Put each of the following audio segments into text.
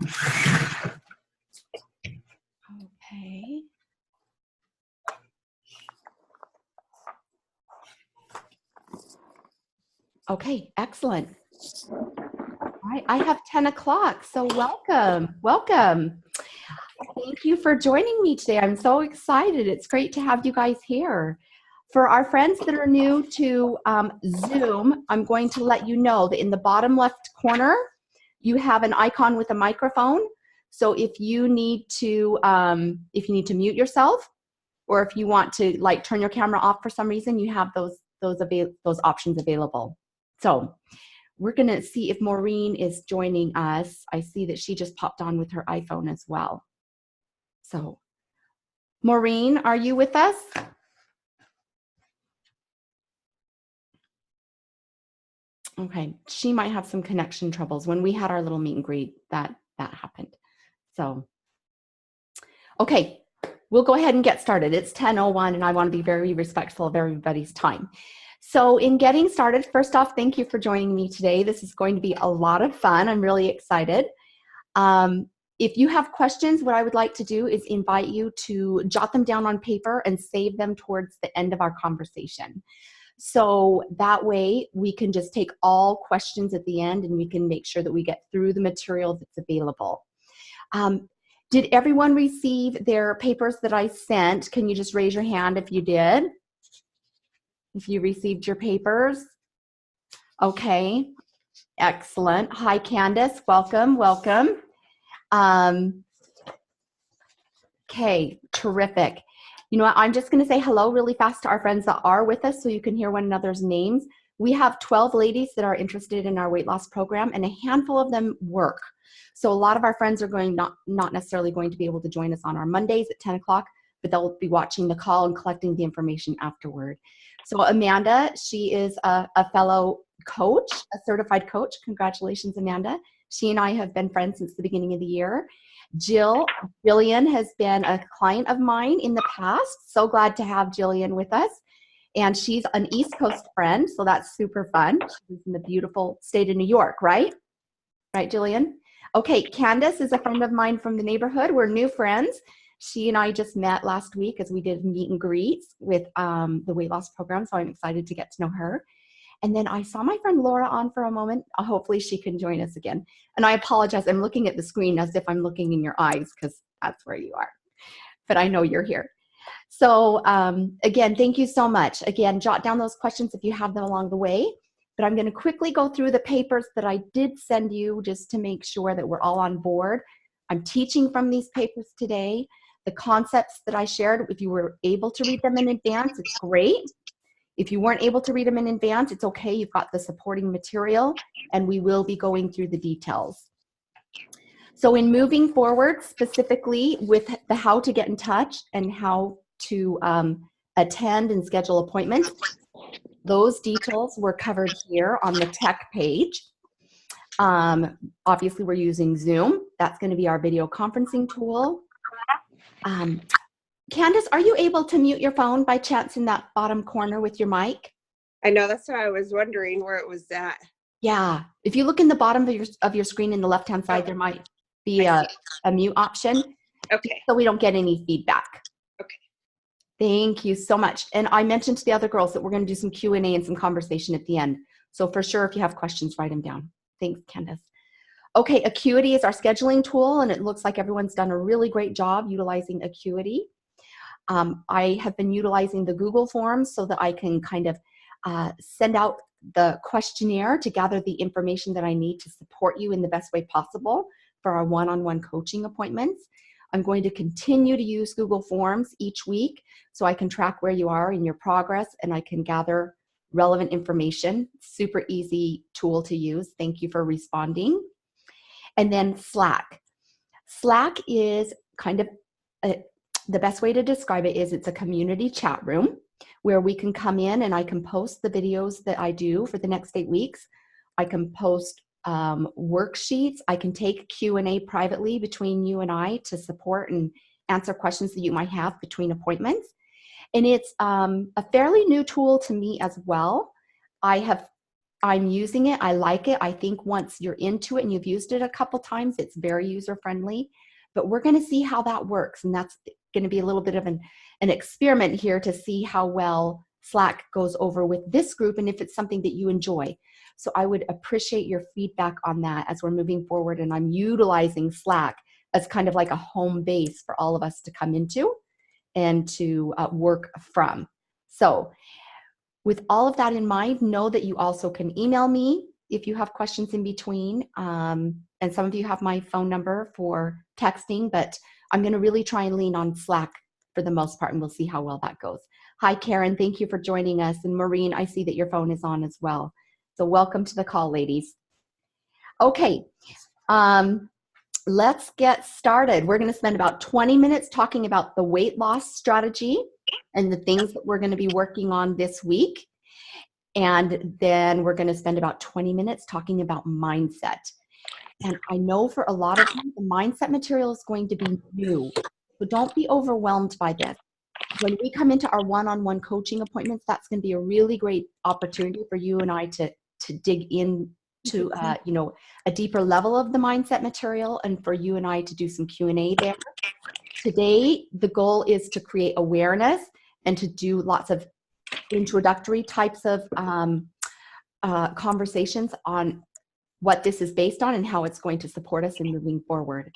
Okay. Okay, excellent. All right, I have 10 o'clock, so welcome, welcome. Thank you for joining me today. I'm so excited. It's great to have you guys here. For our friends that are new to Zoom, I'm going to let you know that in the bottom left corner, you have an icon with a microphone. So if you need to mute yourself, or if you want to like turn your camera off for some reason, you have those options available. So we're going to see if Maureen is joining us. I see that she just popped on with her iPhone as well. So Maureen, are you with us? Okay, she might have some connection troubles. When we had our little meet and greet, that happened. So, okay, we'll go ahead and get started. It's 10:01 and I want to be very respectful of everybody's time. So in getting started, first off, thank you for joining me today. This is going to be a lot of fun. I'm really excited. If you have questions, what I would like to do is invite you to jot them down on paper and save them towards the end of our conversation. So that way we can just take all questions at the end and we can make sure that we get through the material that's available. Did everyone receive their papers that I sent? Can you just raise your hand if you did? If you received your papers? Okay, excellent. Hi, Candace, welcome, welcome. Okay, terrific. You know what, I'm just going to say hello really fast to our friends that are with us so you can hear one another's names. We have 12 ladies that are interested in our weight loss program, and a handful of them work. So a lot of our friends are not necessarily going to be able to join us on our Mondays at 10 o'clock, but they'll be watching the call and collecting the information afterward. So Amanda, she is a fellow coach, a certified coach. Congratulations, Amanda. She and I have been friends since the beginning of the year. Jillian has been a client of mine in the past. So glad to have Jillian with us. And she's an East Coast friend, so that's super fun. She's in the beautiful state of New York, right? Right, Jillian? Okay, Candace is a friend of mine from the neighborhood. We're new friends. She and I just met last week as we did meet and greets with the weight loss program, so I'm excited to get to know her. And then I saw my friend Laura on for a moment. Hopefully she can join us again. And I apologize, I'm looking at the screen as if I'm looking in your eyes because that's where you are. But I know you're here. So again, thank you so much. Again, jot down those questions if you have them along the way. But I'm going to quickly go through the papers that I did send you just to make sure that we're all on board. I'm teaching from these papers today. The concepts that I shared, if you were able to read them in advance, it's great. If you weren't able to read them in advance, it's okay. You've got the supporting material, and we will be going through the details. So in moving forward, specifically with the how to get in touch and how to attend and schedule appointments, those details were covered here on the tech page. Obviously, we're using Zoom. That's going to be our video conferencing tool. Candace, are you able to mute your phone by chance in that bottom corner with your mic? I know, that's why I was wondering where it was at. Yeah, if you look in the bottom of your screen in the left-hand side, there might be a mute option. Okay. So we don't get any feedback. Okay. Thank you so much. And I mentioned to the other girls that we're going to do some Q&A and some conversation at the end. So for sure, if you have questions, write them down. Thanks, Candace. Okay, Acuity is our scheduling tool, and it looks like everyone's done a really great job utilizing Acuity. I have been utilizing the Google Forms so that I can kind of send out the questionnaire to gather the information that I need to support you in the best way possible for our one-on-one coaching appointments. I'm going to continue to use Google Forms each week so I can track where you are in your progress and I can gather relevant information. Super easy tool to use. Thank you for responding. And then Slack. Slack is kind of the best way to describe it is it's a community chat room where we can come in and I can post the videos that I do for the next 8 weeks. I can post worksheets. I can take Q&A privately between you and I to support and answer questions that you might have between appointments. And it's a fairly new tool to me as well. I have I'm using it. I like it. I think once you're into it and you've used it a couple times, it's very user friendly. But we're going to see how that works. And that's going to be a little bit of an experiment here to see how well Slack goes over with this group and if it's something that you enjoy. So I would appreciate your feedback on that as we're moving forward. And I'm utilizing Slack as kind of like a home base for all of us to come into and to work from. So with all of that in mind, know that you also can email me if you have questions in between. And some of you have my phone number for texting, but I'm going to really try and lean on Slack for the most part, and we'll see how well that goes. Hi, Karen. Thank you for joining us. And Maureen, I see that your phone is on as well. So welcome to the call, ladies. Okay. Let's get started. We're going to spend about 20 minutes talking about the weight loss strategy and the things that we're going to be working on this week. And then we're going to spend about 20 minutes talking about mindset. And I know for a lot of you, the mindset material is going to be new. So don't be overwhelmed by this. When we come into our one-on-one coaching appointments, that's going to be a really great opportunity for you and I to dig in to a deeper level of the mindset material, and for you and I to do some Q&A there. Today, the goal is to create awareness and to do lots of introductory types of conversations on what this is based on and how it's going to support us in moving forward.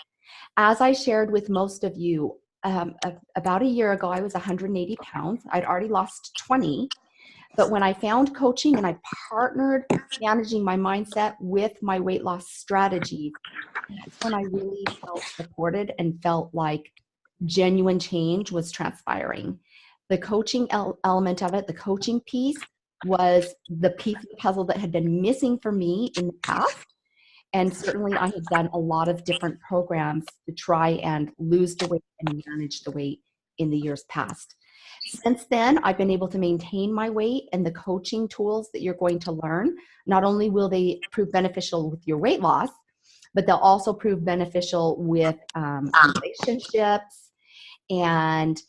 As I shared with most of you, about a year ago, I was 180 pounds. I'd already lost 20. But when I found coaching and I partnered managing my mindset with my weight loss strategy, that's when I really felt supported and felt like genuine change was transpiring. The coaching element of it, the coaching piece, was the piece of the puzzle that had been missing for me in the past. And certainly I had done a lot of different programs to try and lose the weight and manage the weight in the years past. Since then, I've been able to maintain my weight, and the coaching tools that you're going to learn, not only will they prove beneficial with your weight loss, but they'll also prove beneficial with relationships and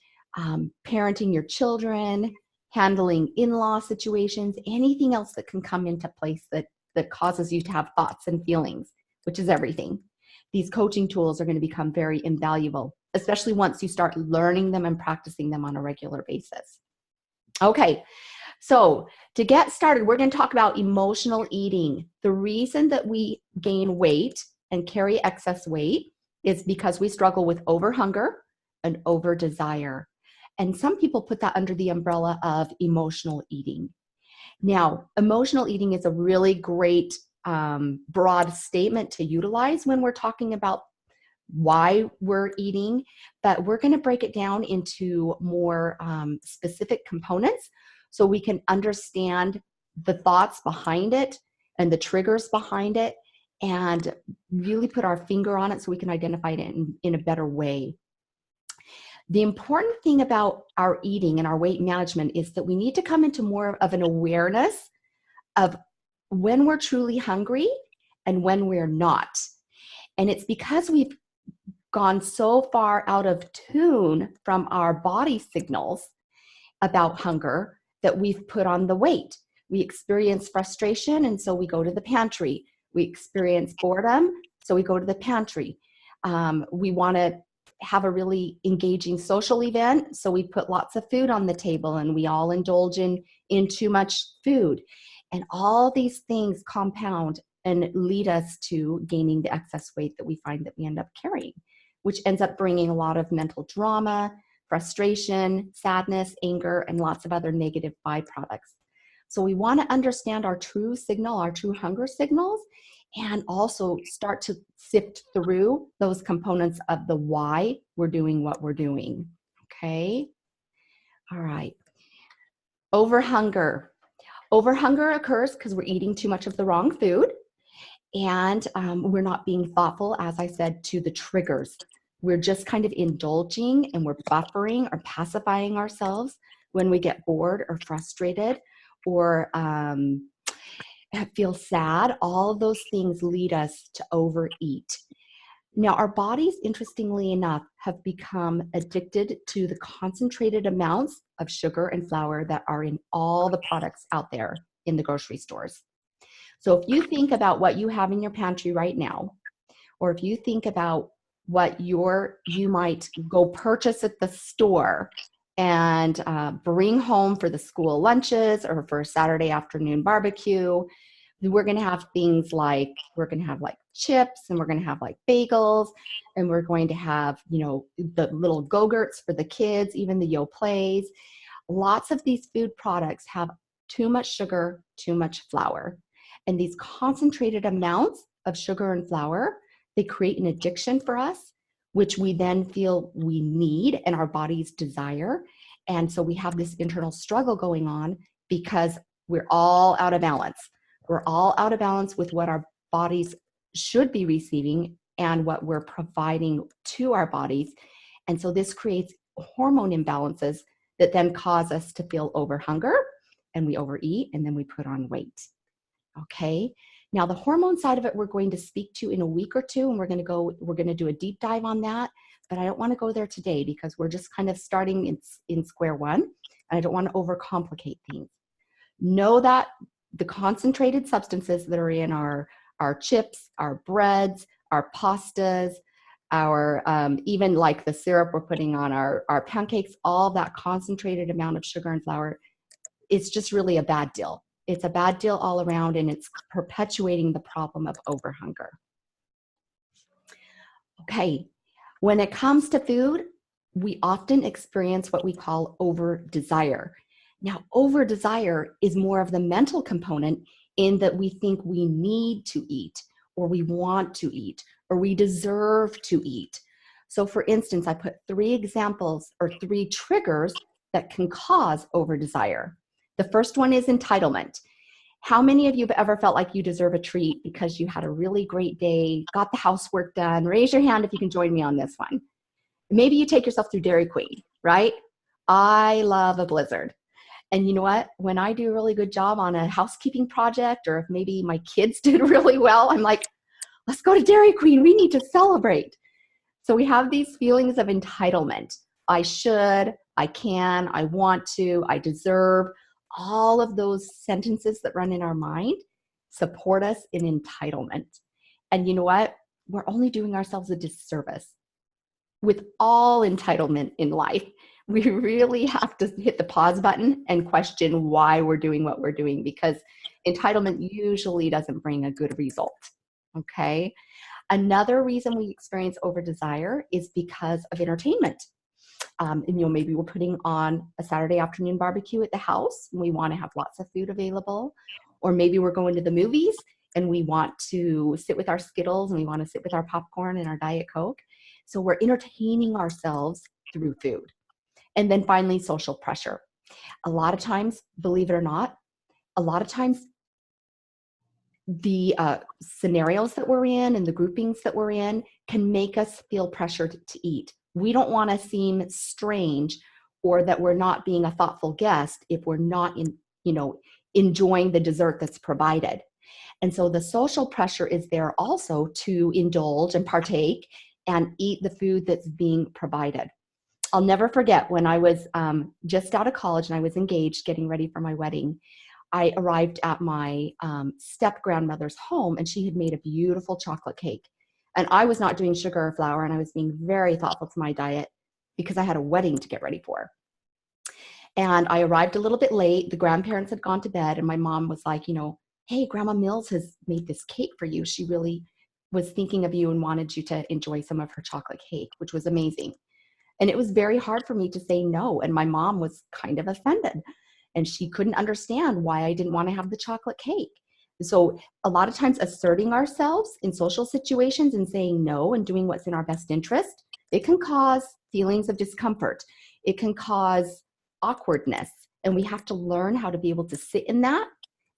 parenting your children, handling in-law situations, anything else that can come into place that causes you to have thoughts and feelings, which is everything. These coaching tools are going to become very invaluable, especially once you start learning them and practicing them on a regular basis. Okay, so to get started, we're going to talk about emotional eating. The reason that we gain weight and carry excess weight is because we struggle with overhunger and over-desire. And some people put that under the umbrella of emotional eating. Now, emotional eating is a really great broad statement to utilize when we're talking about why we're eating, but we're going to break it down into more specific components so we can understand the thoughts behind it and the triggers behind it and really put our finger on it so we can identify it in a better way. The important thing about our eating and our weight management is that we need to come into more of an awareness of when we're truly hungry and when we're not. And it's because we've gone so far out of tune from our body signals about hunger that we've put on the weight. We experience frustration, and so we go to the pantry. We experience boredom, so we go to the pantry. We want to have a really engaging social event, so we put lots of food on the table and we all indulge in too much food. And all these things compound and lead us to gaining the excess weight that we find that we end up carrying, which ends up bringing a lot of mental drama, frustration, sadness, anger, and lots of other negative byproducts. So we want to understand our true signal, our true hunger signals, and also start to sift through those components of the why we're doing what we're doing. Okay? All right. Overhunger. Overhunger occurs because we're eating too much of the wrong food, and we're not being thoughtful, as I said, to the triggers. We're just kind of indulging and we're buffering or pacifying ourselves when we get bored or frustrated or feel sad. All of those things lead us to overeat. Now, our bodies, interestingly enough, have become addicted to the concentrated amounts of sugar and flour that are in all the products out there in the grocery stores. So if you think about what you have in your pantry right now, or if you think about what you might go purchase at the store and bring home for the school lunches or for a Saturday afternoon barbecue, we're going to have things like, we're going to have like chips, and we're going to have like bagels, and we're going to have, you know, the little Go-Gurts for the kids, even the Yoplays. Lots of these food products have too much sugar, too much flour. And these concentrated amounts of sugar and flour, they create an addiction for us, which we then feel we need and our bodies desire. And so we have this internal struggle going on because we're all out of balance. We're all out of balance with what our bodies should be receiving and what we're providing to our bodies. And so this creates hormone imbalances that then cause us to feel over hunger, and we overeat, and then we put on weight. Okay. Now the hormone side of it, we're going to speak to in a week or two, and we're going to do a deep dive on that. But I don't want to go there today because we're just kind of starting in square one, and I don't want to overcomplicate things. Know that the concentrated substances that are in our chips, our breads, our pastas, our even like the syrup we're putting on our pancakes, all that concentrated amount of sugar and flour, it's just really a bad deal. It's a bad deal all around, and it's perpetuating the problem of overhunger. Okay, when it comes to food, we often experience what we call over desire. Now, over desire is more of the mental component, in that we think we need to eat, or we want to eat, or we deserve to eat. So for instance, I put 3 examples or 3 triggers that can cause over desire. The first one is entitlement. How many of you have ever felt like you deserve a treat because you had a really great day, got the housework done? Raise your hand if you can join me on this one. Maybe you take yourself through Dairy Queen, right? I love a blizzard. And you know what? When I do a really good job on a housekeeping project, or if maybe my kids did really well, I'm like, let's go to Dairy Queen. We need to celebrate. So we have these feelings of entitlement. I should, I can, I want to, I deserve. All of those sentences that run in our mind support us in entitlement. And you know what? We're only doing ourselves a disservice with all entitlement in life. We really have to hit the pause button and question why we're doing what we're doing, because entitlement usually doesn't bring a good result. Okay. Another reason we experience over desire is because of entertainment. And, you know, maybe we're putting on a Saturday afternoon barbecue at the house, and we want to have lots of food available. Or maybe we're going to the movies and we want to sit with our Skittles, and we want to sit with our popcorn and our Diet Coke. So we're entertaining ourselves through food. And then finally, social pressure. A lot of times, believe it or not, a lot of times the scenarios that we're in and the groupings that we're in can make us feel pressured to eat. We don't want to seem strange, or that we're not being a thoughtful guest if we're not enjoying the dessert that's provided. And so the social pressure is there also to indulge and partake and eat the food that's being provided. I'll never forget when I was just out of college and I was engaged, getting ready for my wedding. I arrived at my step-grandmother's home, and she had made a beautiful chocolate cake. And I was not doing sugar or flour, and I was being very thoughtful to my diet because I had a wedding to get ready for. And I arrived a little bit late. The grandparents had gone to bed, and my mom was like, hey, Grandma Mills has made this cake for you. She really was thinking of you and wanted you to enjoy some of her chocolate cake, which was amazing. And it was very hard for me to say no. And my mom was kind of offended, and she couldn't understand why I didn't want to have the chocolate cake. So a lot of times asserting ourselves in social situations and saying no and doing what's in our best interest, it can cause feelings of discomfort. It can cause awkwardness. And we have to learn how to be able to sit in that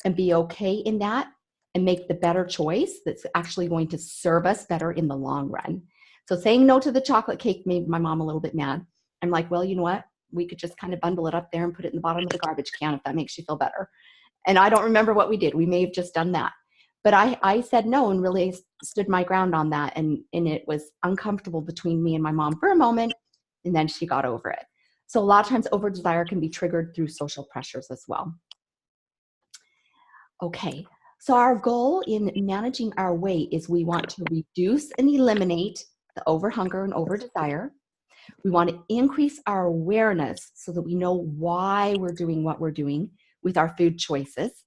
and be okay in that and make the better choice that's actually going to serve us better in the long run. So saying no to the chocolate cake made my mom a little bit mad. I'm like, well, you know what? We could just kind of bundle it up there and put it in the bottom of the garbage can if that makes you feel better. And I don't remember what we did. We may have just done that. But I said no and really stood my ground on that. And it was uncomfortable between me and my mom for a moment. And then she got over it. So a lot of times over desire can be triggered through social pressures as well. Okay. So our goal in managing our weight is we want to reduce and eliminate the overhunger and overdesire. We want to increase our awareness so that we know why we're doing what we're doing with our food choices.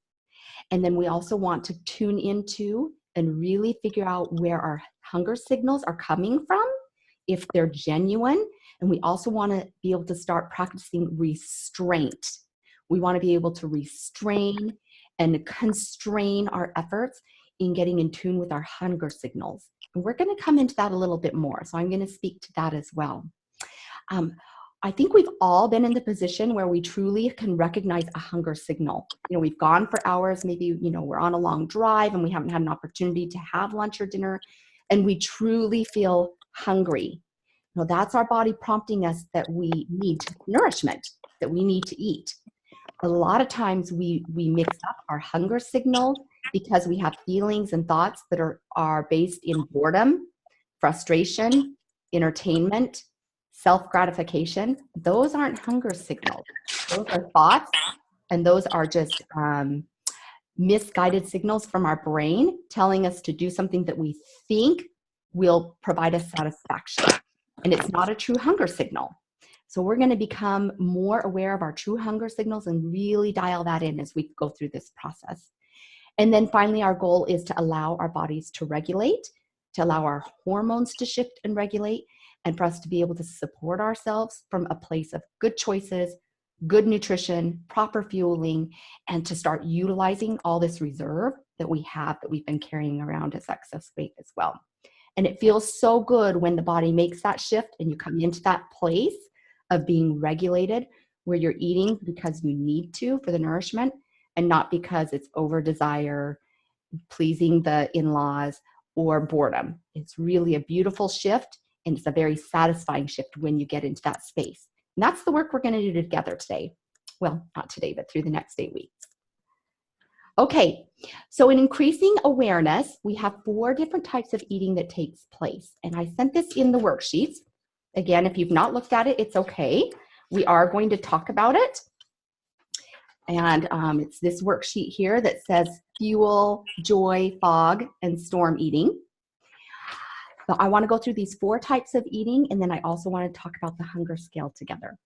And then we also want to tune into and really figure out where our hunger signals are coming from, if they're genuine. And we also want to be able to start practicing restraint. We want to be able to restrain and constrain our efforts in getting in tune with our hunger signals. And we're going to come into that a little bit more. So I'm going to speak to that as well. I think we've all been in the position where we truly can recognize a hunger signal. You know, we've gone for hours, maybe, you know, we're on a long drive and we haven't had an opportunity to have lunch or dinner, and we truly feel hungry. You know, that's our body prompting us that we need nourishment, that we need to eat. A lot of times we mix up our hunger signals because we have feelings and thoughts that are based in boredom, frustration, entertainment, self-gratification. Those aren't hunger signals. Those are thoughts, and those are just misguided signals from our brain telling us to do something that we think will provide us satisfaction. And it's not a true hunger signal. So we're going to become more aware of our true hunger signals and really dial that in as we go through this process. And then finally, our goal is to allow our bodies to regulate, to allow our hormones to shift and regulate, and for us to be able to support ourselves from a place of good choices, good nutrition, proper fueling, and to start utilizing all this reserve that we have, that we've been carrying around as excess weight as well. And it feels so good when the body makes that shift and you come into that place of being regulated, where you're eating because you need to for the nourishment and not because it's over desire, pleasing the in-laws, or boredom. It's really a beautiful shift, and it's a very satisfying shift when you get into that space. And that's the work we're going to do together today. Well, not today, but through the next 8 weeks. Okay, so in increasing awareness, we have 4 different types of eating that takes place. And I sent this in the worksheets. Again, if you've not looked at it, it's okay. We are going to talk about it. And it's this worksheet here that says fuel, joy, fog, and storm eating. So I want to go through these 4 types of eating, and then I also want to talk about the hunger scale together.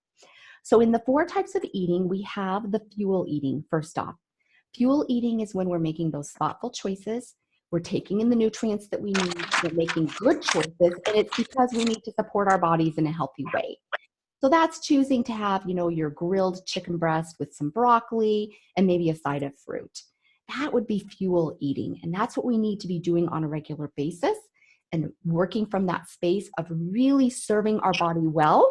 So in the 4 types of eating, we have the fuel eating first off. Fuel eating is when we're making those thoughtful choices. We're taking in the nutrients that we need. We're making good choices, and it's because we need to support our bodies in a healthy way. So that's choosing to have, you know, your grilled chicken breast with some broccoli and maybe a side of fruit. That would be fuel eating, and that's what we need to be doing on a regular basis, and working from that space of really serving our body well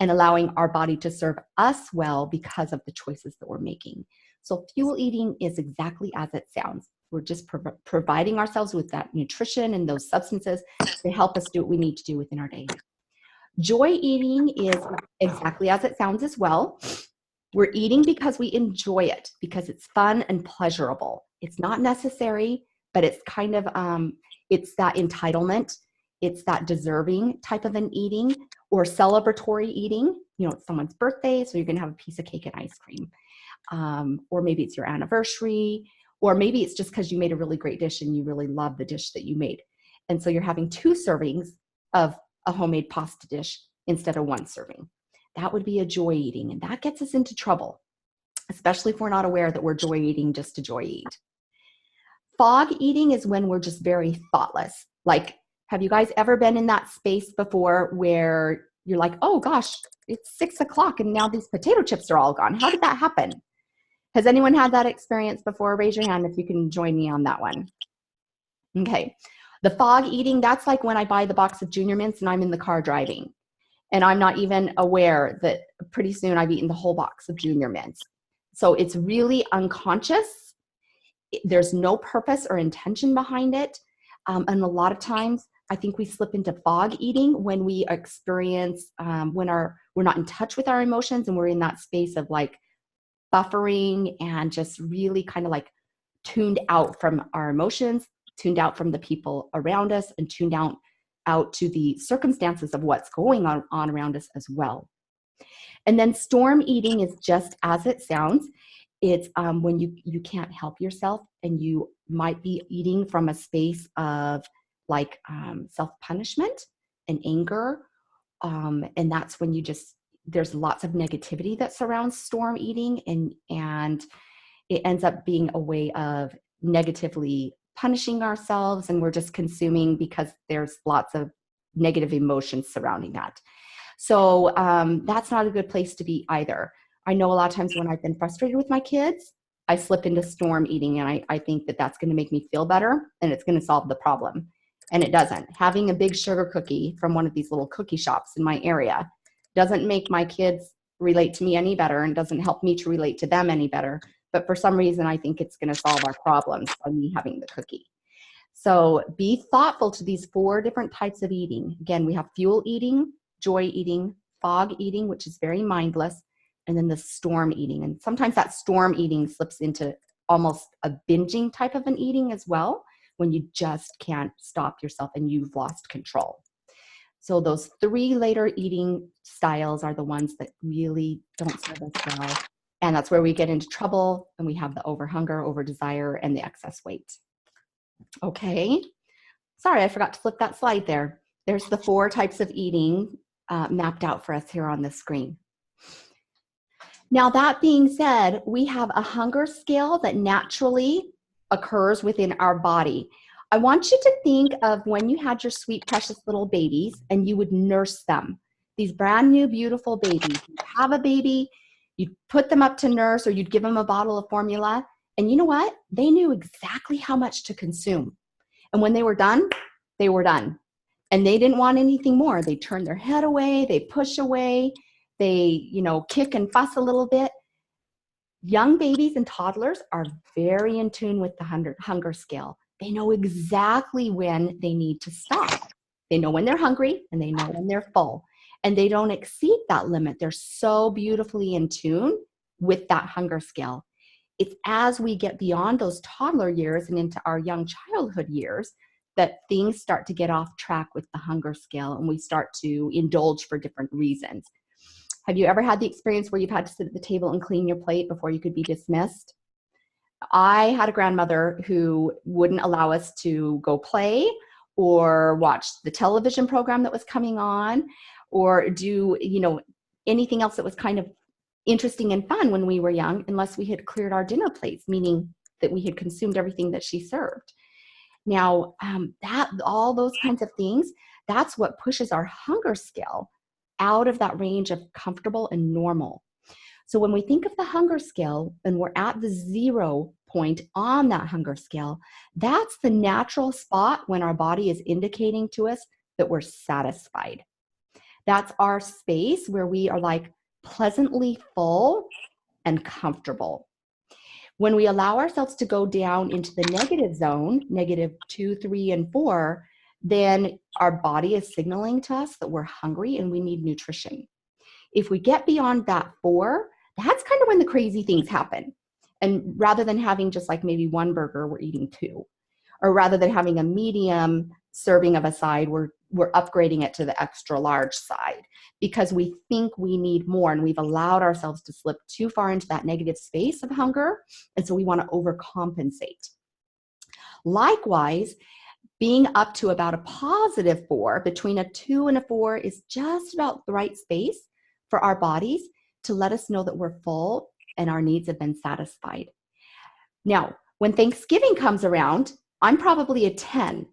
and allowing our body to serve us well because of the choices that we're making. So fuel eating is exactly as it sounds. We're just providing ourselves with that nutrition and those substances to help us do what we need to do within our day. Joy eating is exactly as it sounds as well. We're eating because we enjoy it, because it's fun and pleasurable. It's not necessary, but it's kind of, it's that entitlement. It's that deserving type of an eating, or celebratory eating. You know, it's someone's birthday, so you're going to have a piece of cake and ice cream. Or maybe it's your anniversary, or maybe it's just because you made a really great dish and you really love the dish that you made. And so you're having 2 servings of a homemade pasta dish instead of 1 serving. That would be a joy eating, and that gets us into trouble, especially if we're not aware that we're joy eating just to joy eat. Fog eating is when we're just very thoughtless. Like, have you guys ever been in that space before where you're like, oh gosh, it's 6 o'clock and now these potato chips are all gone. How did that happen? Has anyone had that experience before? Raise your hand if you can join me on that one. Okay. The fog eating, that's like when I buy the box of Junior Mints and I'm in the car driving, and I'm not even aware that pretty soon I've eaten the whole box of Junior Mints. So it's really unconscious. There's no purpose or intention behind it. And a lot of times I think we slip into fog eating when we experience, when we're not in touch with our emotions, and we're in that space of like buffering and just really kind of like tuned out from our emotions, tuned out from the people around us, and tuned out to the circumstances of what's going on around us as well. And then storm eating is just as it sounds. It's when you can't help yourself and you might be eating from a space of like self-punishment and anger. And that's when there's lots of negativity that surrounds storm eating, and it ends up being a way of negatively punishing ourselves, and we're just consuming because there's lots of negative emotions surrounding that. So that's not a good place to be either. I know a lot of times when I've been frustrated with my kids, I slip into storm eating, and I think that that's going to make me feel better and it's going to solve the problem. And it doesn't. Having a big sugar cookie from one of these little cookie shops in my area doesn't make my kids relate to me any better and doesn't help me to relate to them any better. But for some reason, I think it's going to solve our problems by me having the cookie. So be thoughtful to these 4 different types of eating. Again, we have fuel eating, joy eating, fog eating, which is very mindless, and then the storm eating. And sometimes that storm eating slips into almost a binging type of an eating as well, when you just can't stop yourself and you've lost control. So those 3 later eating styles are the ones that really don't serve us well. And that's where we get into trouble, and we have the overhunger, overdesire, and the excess weight. Okay. Sorry, I forgot to flip that slide there. There's the 4 types of eating mapped out for us here on the screen. Now, that being said, we have a hunger scale that naturally occurs within our body. I want you to think of when you had your sweet, precious little babies and you would nurse them. These brand new, beautiful babies. You'd have a baby, you'd put them up to nurse, or you'd give them a bottle of formula. And you know what? They knew exactly how much to consume. And when they were done, they were done. And they didn't want anything more. They turn their head away, they push away, they, kick and fuss a little bit. Young babies and toddlers are very in tune with the hunger scale. They know exactly when they need to stop. They know when they're hungry and they know when they're full. And they don't exceed that limit. They're so beautifully in tune with that hunger scale. It's as we get beyond those toddler years and into our young childhood years that things start to get off track with the hunger scale, and we start to indulge for different reasons. Have you ever had the experience where you've had to sit at the table and clean your plate before you could be dismissed? I had a grandmother who wouldn't allow us to go play or watch the television program that was coming on, or do, anything else that was kind of interesting and fun when we were young, unless we had cleared our dinner plates, meaning that we had consumed everything that she served. Now, all those kinds of things, that's what pushes our hunger scale out of that range of comfortable and normal. So when we think of the hunger scale and we're at the 0 point on that hunger scale, that's the natural spot when our body is indicating to us that we're satisfied. That's our space where we are like pleasantly full and comfortable. When we allow ourselves to go down into the negative zone, -2, 3, and 4, then our body is signaling to us that we're hungry and we need nutrition. If we get beyond that 4, that's kind of when the crazy things happen. And rather than having just like maybe 1 burger, we're eating 2. Or rather than having a medium serving of a side, we're upgrading it to the extra large side because we think we need more, and we've allowed ourselves to slip too far into that negative space of hunger. And so we want to overcompensate. Likewise, being up to about a +4, between a 2 and a 4, is just about the right space for our bodies to let us know that we're full and our needs have been satisfied. Now, when Thanksgiving comes around, I'm probably a 10.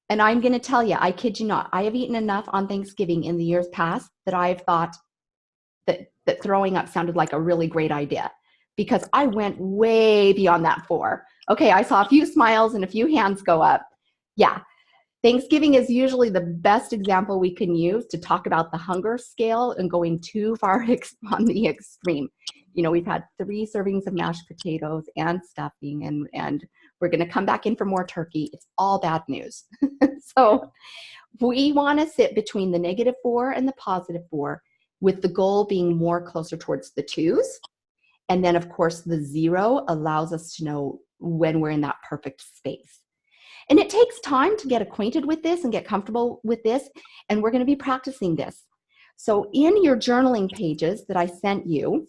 And I'm going to tell you, I kid you not, I have eaten enough on Thanksgiving in the years past that I've thought that throwing up sounded like a really great idea, because I went way beyond that 4. Okay, I saw a few smiles and a few hands go up. Yeah, Thanksgiving is usually the best example we can use to talk about the hunger scale and going too far on the extreme. We've had 3 servings of mashed potatoes and stuffing, and we're going to come back in for more turkey. It's all bad news. So we want to sit between the -4 and the +4, with the goal being more closer towards the 2s. And then, of course, the 0 allows us to know when we're in that perfect space. And it takes time to get acquainted with this and get comfortable with this. And we're going to be practicing this. So in your journaling pages that I sent you,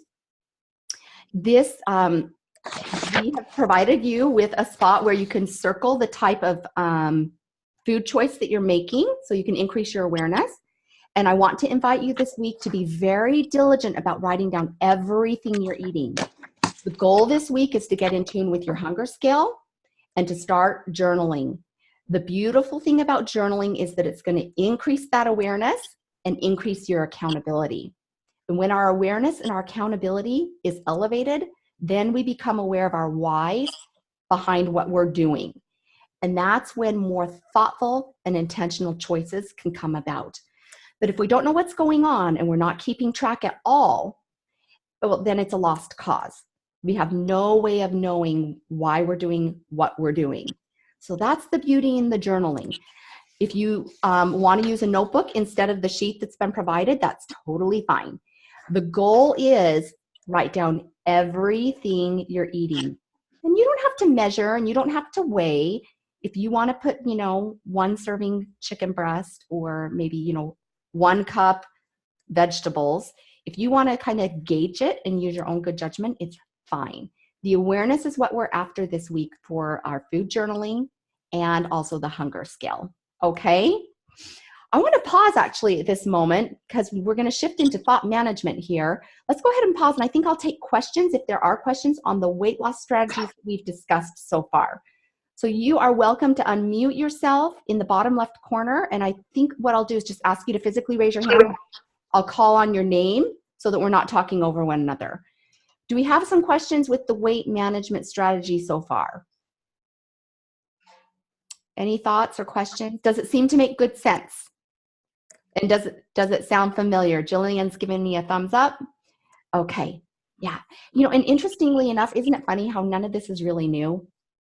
this we have provided you with a spot where you can circle the type of food choice that you're making so you can increase your awareness. And I want to invite you this week to be very diligent about writing down everything you're eating. The goal this week is to get in tune with your hunger scale and to start journaling. The beautiful thing about journaling is that it's going to increase that awareness and increase your accountability. And when our awareness and our accountability is elevated, then we become aware of our whys behind what we're doing. And that's when more thoughtful and intentional choices can come about. But if we don't know what's going on and we're not keeping track at all, well, then it's a lost cause. We have no way of knowing why we're doing what we're doing. So that's the beauty in the journaling. If you want to use a notebook instead of the sheet that's been provided, that's totally fine. The goal is write down everything you're eating. And you don't have to measure and you don't have to weigh. If you want to put, 1 serving chicken breast or maybe, 1 cup vegetables, if you want to kind of gauge it and use your own good judgment, it's fine. The awareness is what we're after this week for our food journaling and also the hunger scale. Okay? I want to pause actually at this moment because we're going to shift into thought management here. Let's go ahead and pause, and I think I'll take questions if there are questions on the weight loss strategies that we've discussed so far. So you are welcome to unmute yourself in the bottom left corner, and I think what I'll do is just ask you to physically raise your hand. I'll call on your name so that we're not talking over one another. Do we have some questions with the weight management strategy so far? Any thoughts or questions? Does it seem to make good sense? And does it sound familiar? Jillian's giving me a thumbs up. Okay, yeah. And interestingly enough, isn't it funny how none of this is really new?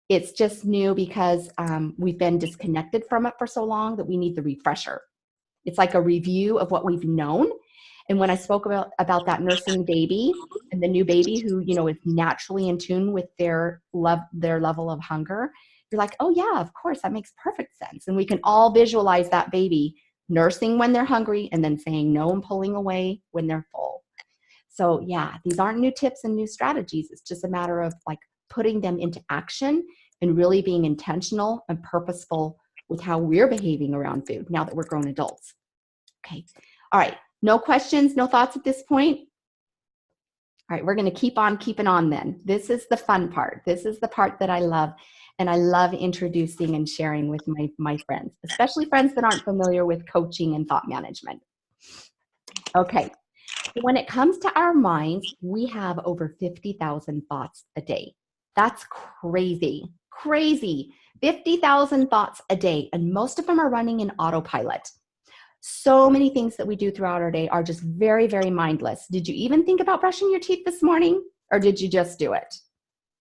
It's just new because we've been disconnected from it for so long that we need the refresher. It's like a review of what we've known. And when I spoke about that nursing baby and the new baby who, is naturally in tune with their level of hunger, you're like, oh yeah, of course, that makes perfect sense. And we can all visualize that baby nursing when they're hungry and then saying no and pulling away when they're full. So yeah, these aren't new tips and new strategies. It's just a matter of like putting them into action and really being intentional and purposeful with how we're behaving around food now that we're grown adults. Okay. All right. No questions, no thoughts at this point? All right, we're going to keep on keeping on then. This is the fun part. This is the part that I love. And I love introducing and sharing with my friends, especially friends that aren't familiar with coaching and thought management. Okay. When it comes to our minds, we have over 50,000 thoughts a day. That's crazy, crazy. 50,000 thoughts a day, and most of them are running in autopilot. So many things that we do throughout our day are just very, very mindless. Did you even think about brushing your teeth this morning, or did you just do it?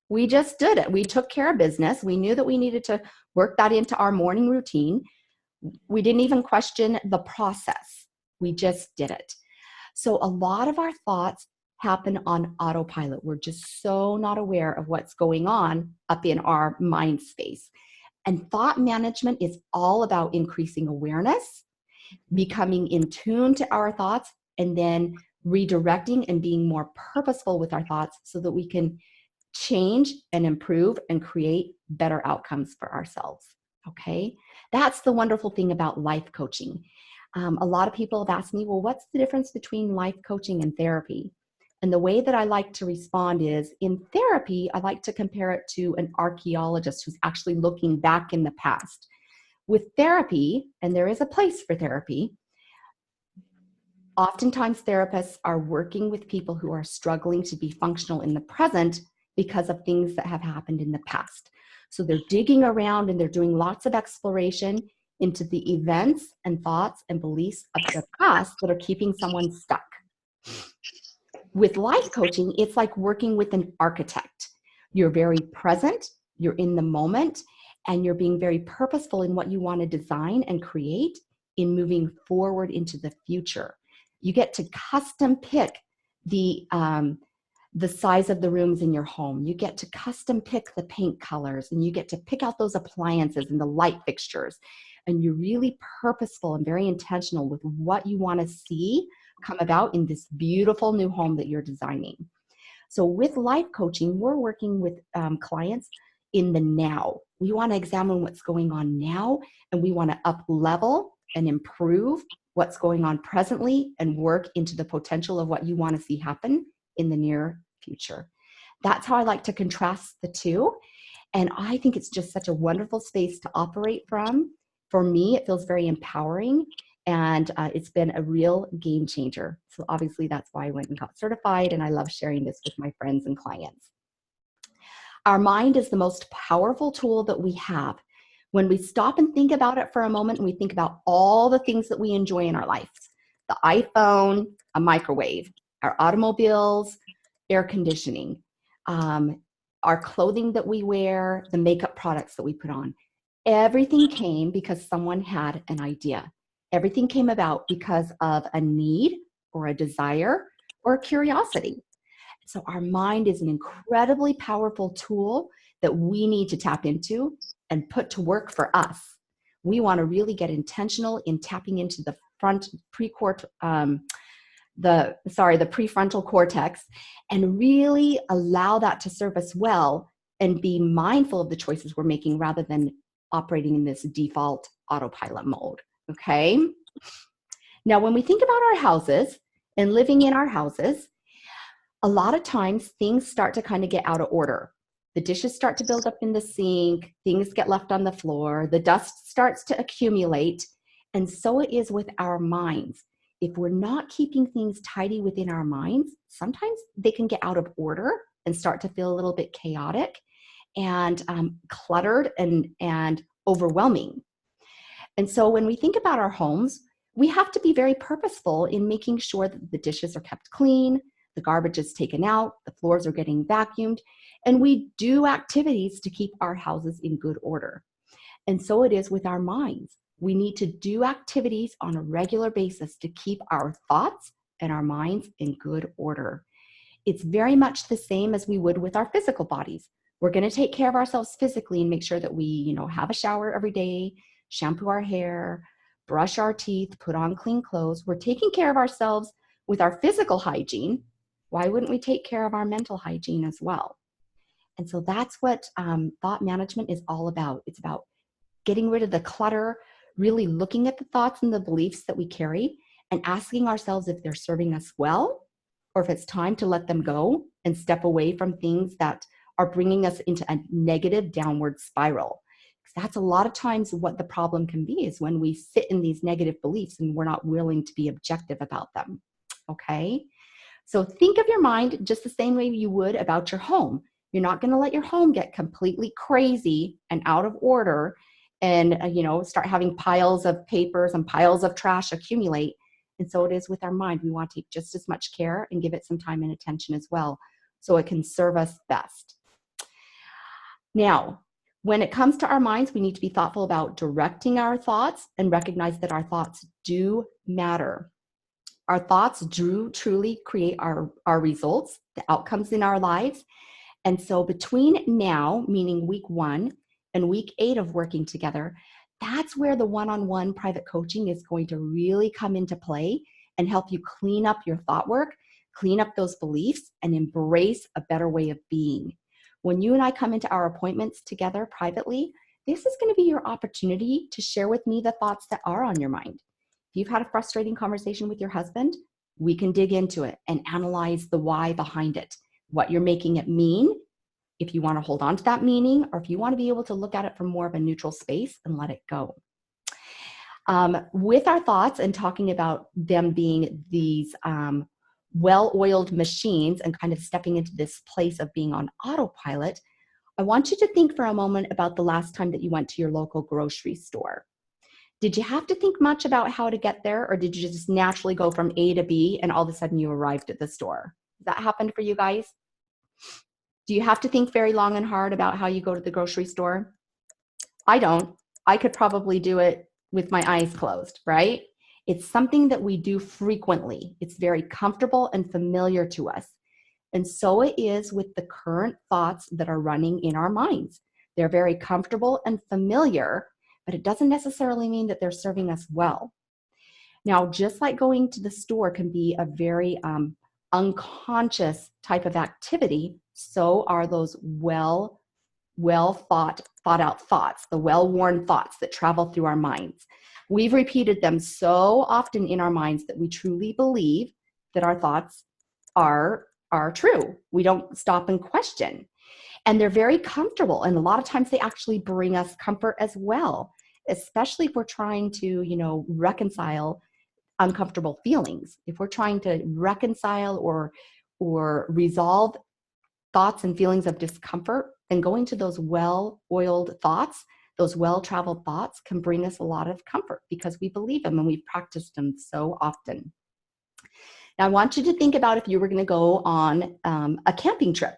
We just did it. We took care of business. We knew that we needed to work that into our morning routine. We didn't even question the process. We just did it. So a lot of our thoughts happen on autopilot. We're just so not aware of what's going on up in our mind space. And thought management is all about increasing awareness, becoming in tune to our thoughts, and then redirecting and being more purposeful with our thoughts so that we can change and improve and create better outcomes for ourselves. Okay? That's the wonderful thing about life coaching. A lot of people have asked me, well, what's the difference between life coaching and therapy? And the way that I like to respond is, in therapy, I like to compare it to an archaeologist who's actually looking back in the past. With therapy, and there is a place for therapy, oftentimes therapists are working with people who are struggling to be functional in the present because of things that have happened in the past. So they're digging around and they're doing lots of exploration into the events and thoughts and beliefs of the past that are keeping someone stuck. With life coaching, it's like working with an architect. You're very present, you're in the moment, and you're being very purposeful in what you want to design and create in moving forward into the future. You get to custom pick the size of the rooms in your home. You get to custom pick the paint colors, and you get to pick out those appliances and the light fixtures. And you're really purposeful and very intentional with what you want to see come about in this beautiful new home that you're designing. So with life coaching, we're working with clients in the now. We want to examine what's going on now, and we want to up level and improve what's going on presently and work into the potential of what you want to see happen in the near future. That's how I like to contrast the two. And I think it's just such a wonderful space to operate from. For me, it feels very empowering, and it's been a real game changer. So obviously that's why I went and got certified, and I love sharing this with my friends and clients. Our mind is the most powerful tool that we have. When we stop and think about it for a moment, and we think about all the things that we enjoy in our lives, the iPhone, a microwave, our automobiles, air conditioning, our clothing that we wear, the makeup products that we put on, everything came because someone had an idea. Everything came about because of a need or a desire or a curiosity. So our mind is an incredibly powerful tool that we need to tap into and put to work for us. We want to really get intentional in tapping into the prefrontal cortex, and really allow that to serve us well and be mindful of the choices we're making rather than operating in this default autopilot mode. Okay. Now, when we think about our houses and living in our houses, a lot of times things start to kind of get out of order. The dishes start to build up in the sink, things get left on the floor, the dust starts to accumulate. And so it is with our minds. If we're not keeping things tidy within our minds, sometimes they can get out of order and start to feel a little bit chaotic and cluttered and overwhelming. And so when we think about our homes, we have to be very purposeful in making sure that the dishes are kept clean, the garbage is taken out, the floors are getting vacuumed, and we do activities to keep our houses in good order. And so it is with our minds. We need to do activities on a regular basis to keep our thoughts and our minds in good order. It's very much the same as we would with our physical bodies. We're going to take care of ourselves physically and make sure that we, have a shower every day, shampoo our hair, brush our teeth, put on clean clothes. We're taking care of ourselves with our physical hygiene. Why wouldn't we take care of our mental hygiene as well? And so that's what thought management is all about. It's about getting rid of the clutter, really looking at the thoughts and the beliefs that we carry and asking ourselves if they're serving us well, or if it's time to let them go and step away from things that are bringing us into a negative downward spiral. Because that's a lot of times what the problem can be, is when we sit in these negative beliefs and we're not willing to be objective about them. Okay? So think of your mind just the same way you would about your home. You're not going to let your home get completely crazy and out of order and start having piles of papers and piles of trash accumulate. And so it is with our mind. We want to take just as much care and give it some time and attention as well, so it can serve us best. Now, when it comes to our minds, we need to be thoughtful about directing our thoughts and recognize that our thoughts do matter. Our thoughts do truly create our results, the outcomes in our lives. And so between now, meaning week 1, and week 8 of working together, that's where the one-on-one private coaching is going to really come into play and help you clean up your thought work, clean up those beliefs, and embrace a better way of being. When you and I come into our appointments together privately, this is going to be your opportunity to share with me the thoughts that are on your mind. If you've had a frustrating conversation with your husband, we can dig into it and analyze the why behind it, what you're making it mean, if you want to hold on to that meaning, or if you want to be able to look at it from more of a neutral space and let it go. With our thoughts and talking about them being these well-oiled machines and kind of stepping into this place of being on autopilot, I want you to think for a moment about the last time that you went to your local grocery store. Did you have to think much about how to get there, or did you just naturally go from A to B and all of a sudden you arrived at the store? Has that happened for you guys? Do you have to think very long and hard about how you go to the grocery store? I don't. I could probably do it with my eyes closed, right? It's something that we do frequently. It's very comfortable and familiar to us. And so it is with the current thoughts that are running in our minds. They're very comfortable and familiar, but it doesn't necessarily mean that they're serving us well. Now, just like going to the store can be a very unconscious type of activity, so are those well thought out thoughts, the well-worn thoughts that travel through our minds. We've repeated them so often in our minds that we truly believe that our thoughts are true. We don't stop and question. And they're very comfortable. And a lot of times they actually bring us comfort as well, especially if we're trying to, reconcile uncomfortable feelings. If we're trying to reconcile or resolve thoughts and feelings of discomfort, then going to those well-oiled thoughts, those well-traveled thoughts can bring us a lot of comfort because we believe them and we've practiced them so often. Now, I want you to think about if you were going to go on a camping trip.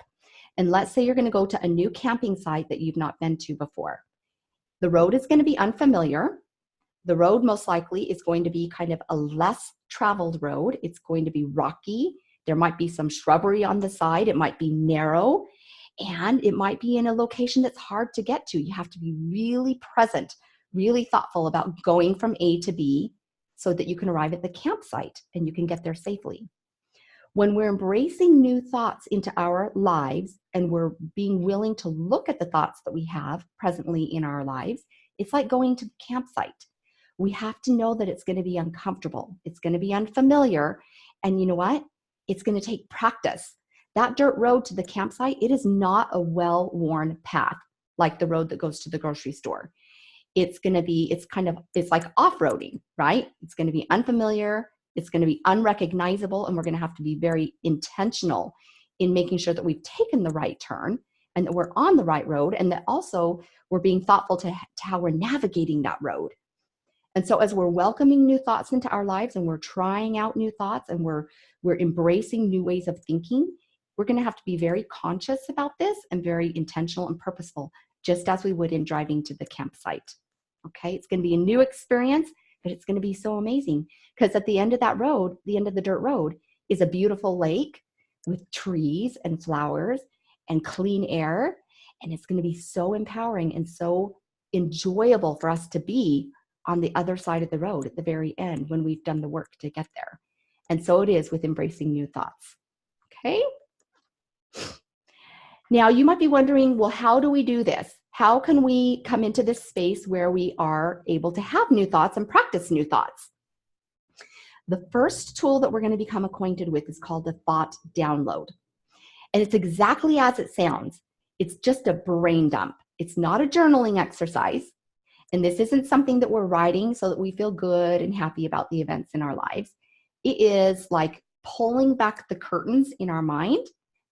And let's say you're going to go to a new camping site that you've not been to before. The road is going to be unfamiliar. The road most likely is going to be kind of a less traveled road. It's going to be rocky. There might be some shrubbery on the side. It might be narrow. And it might be in a location that's hard to get to. You have to be really present, really thoughtful about going from A to B so that you can arrive at the campsite and you can get there safely. When we're embracing new thoughts into our lives and we're being willing to look at the thoughts that we have presently in our lives, it's like going to the campsite. We have to know that it's going to be uncomfortable. It's going to be unfamiliar. And you know what? It's going to take practice. That dirt road to the campsite, it is not a well-worn path like the road that goes to the grocery store. It's like off-roading, right? It's going to be unfamiliar. It's going to be unrecognizable, and we're going to have to be very intentional in making sure that we've taken the right turn and that we're on the right road, and that also we're being thoughtful to how we're navigating that road. And so as we're welcoming new thoughts into our lives and we're trying out new thoughts and we're embracing new ways of thinking, we're going to have to be very conscious about this and very intentional and purposeful, just as we would in driving to the campsite. Okay, it's going to be a new experience, but it's going to be so amazing because at the end of that road, the end of the dirt road, is a beautiful lake with trees and flowers and clean air. And it's going to be so empowering and so enjoyable for us to be on the other side of the road at the very end when we've done the work to get there. And so it is with embracing new thoughts. Okay. Now you might be wondering, well, how do we do this? How can we come into this space where we are able to have new thoughts and practice new thoughts? The first tool that we're going to become acquainted with is called the thought download. And it's exactly as it sounds. It's just a brain dump. It's not a journaling exercise. And this isn't something that we're writing so that we feel good and happy about the events in our lives. It is like pulling back the curtains in our mind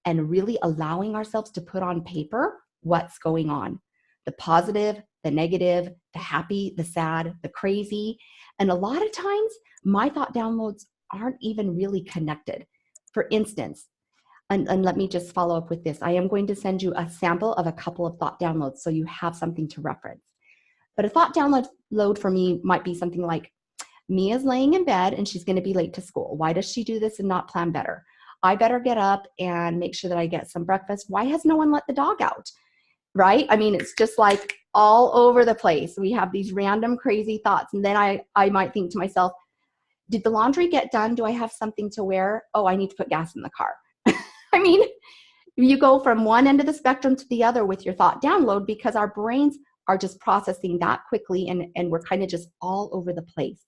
and really allowing ourselves to put on paper what's going on. The positive, the negative, the happy, the sad, the crazy. And a lot of times, my thought downloads aren't even really connected. For instance, and let me just follow up with this. I am going to send you a sample of a couple of thought downloads so you have something to reference. But a thought download for me might be something like, Mia's laying in bed and she's going to be late to school. Why does she do this and not plan better? I better get up and make sure that I get some breakfast. Why has no one let the dog out? Right? I mean, it's just like all over the place. We have these random crazy thoughts. And then I might think to myself, did the laundry get done? Do I have something to wear? Oh, I need to put gas in the car. I mean, you go from one end of the spectrum to the other with your thought download because our brains are just processing that quickly and we're kind of just all over the place.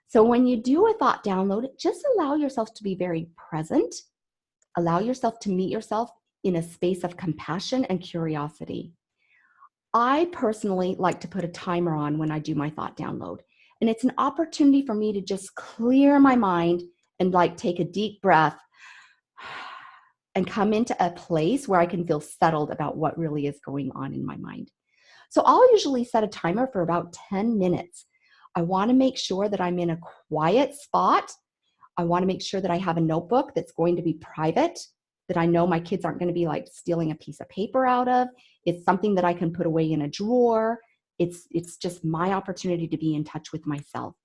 So when you do a thought download, just allow yourself to be very present. Allow yourself to meet yourself in a space of compassion and curiosity. I personally like to put a timer on when I do my thought download. And it's an opportunity for me to just clear my mind and like take a deep breath and come into a place where I can feel settled about what really is going on in my mind. So I'll usually set a timer for about 10 minutes. I want to make sure that I'm in a quiet spot. I want to make sure that I have a notebook that's going to be private, that I know my kids aren't going to be like stealing a piece of paper out of. It's something that I can put away in a drawer. It's just my opportunity to be in touch with myself.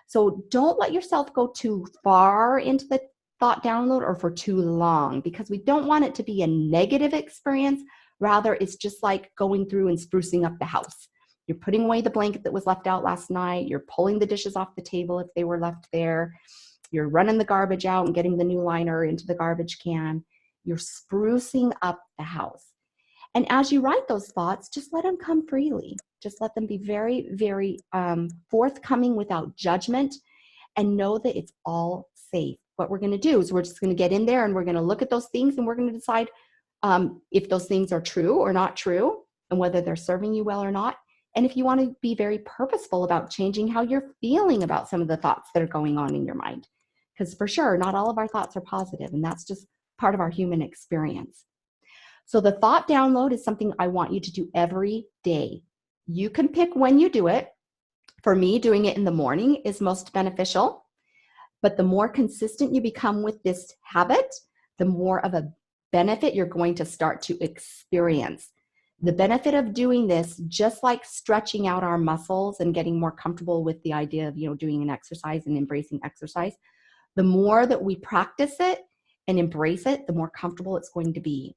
So don't let yourself go too far into the thought download or for too long, because we don't want it to be a negative experience. Rather, it's just like going through and sprucing up the house. You're putting away the blanket that was left out last night. You're pulling the dishes off the table if they were left there. You're running the garbage out and getting the new liner into the garbage can. You're sprucing up the house. And as you write those thoughts, just let them come freely. Just let them be very, very forthcoming without judgment, and know that it's all safe. What we're going to do is we're just going to get in there and we're going to look at those things and we're going to decide if those things are true or not true, and whether they're serving you well or not. And if you want to be very purposeful about changing how you're feeling about some of the thoughts that are going on in your mind. Because for sure, not all of our thoughts are positive, and that's just part of our human experience. So the thought download is something I want you to do every day. You can pick when you do it. For me, doing it in the morning is most beneficial. But the more consistent you become with this habit, the more of a benefit you're going to start to experience. The benefit of doing this, just like stretching out our muscles and getting more comfortable with the idea of, doing an exercise and embracing exercise, the more that we practice it and embrace it, the more comfortable it's going to be.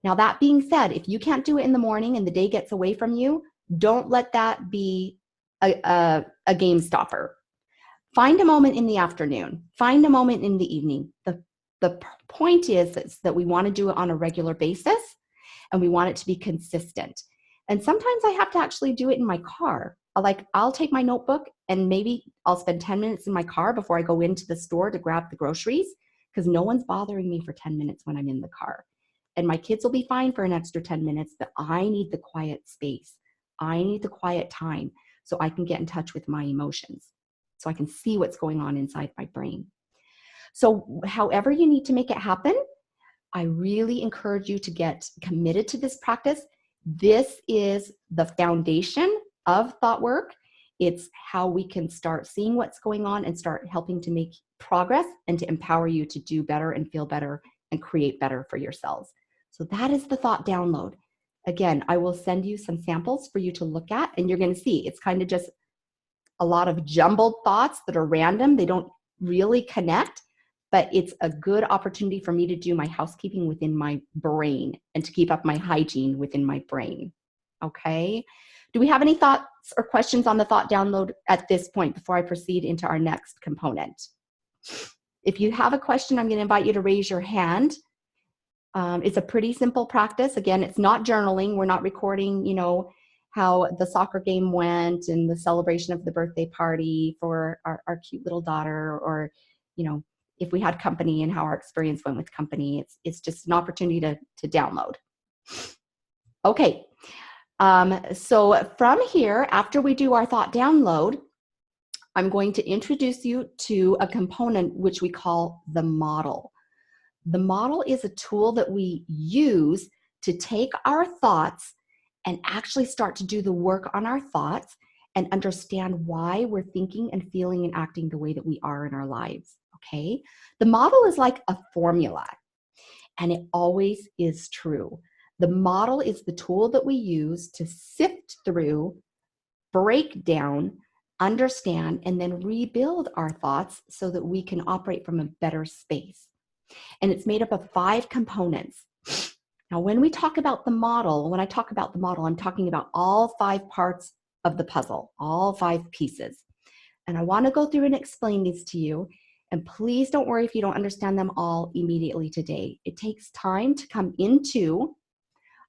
Now, that being said, if you can't do it in the morning and the day gets away from you, don't let that be a game stopper. Find a moment in the afternoon. Find a moment in the evening. The point is that we want to do it on a regular basis, and we want it to be consistent. And sometimes I have to actually do it in my car. I'll take my notebook and maybe I'll spend 10 minutes in my car before I go into the store to grab the groceries, because no one's bothering me for 10 minutes when I'm in the car. And my kids will be fine for an extra 10 minutes, but I need the quiet space. I need the quiet time so I can get in touch with my emotions, so I can see what's going on inside my brain. So however you need to make it happen, I really encourage you to get committed to this practice. This is the foundation of thought work. It's how we can start seeing what's going on and start helping to make progress and to empower you to do better and feel better and create better for yourselves. So that is the thought download. Again, I will send you some samples for you to look at, and you're going to see it's kind of just a lot of jumbled thoughts that are random. They don't really connect, but it's a good opportunity for me to do my housekeeping within my brain and to keep up my hygiene within my brain. Okay? Do we have any thoughts or questions on the thought download at this point before I proceed into our next component? If you have a question, I'm going to invite you to raise your hand. It's a pretty simple practice. Again, it's not journaling. We're not recording, how the soccer game went and the celebration of the birthday party for our cute little daughter, or, if we had company and how our experience went with company. It's just an opportunity to download. Okay. So from here, after we do our thought download, I'm going to introduce you to a component which we call the model. The model is a tool that we use to take our thoughts and actually start to do the work on our thoughts and understand why we're thinking and feeling and acting the way that we are in our lives, okay? The model is like a formula, and it always is true. The model is the tool that we use to sift through, break down, understand, and then rebuild our thoughts so that we can operate from a better space. And it's made up of 5 components. Now, when we talk about the model, when I talk about the model, I'm talking about all 5 parts of the puzzle, all 5 pieces. And I want to go through and explain these to you. And please don't worry if you don't understand them all immediately today. It takes time to come into,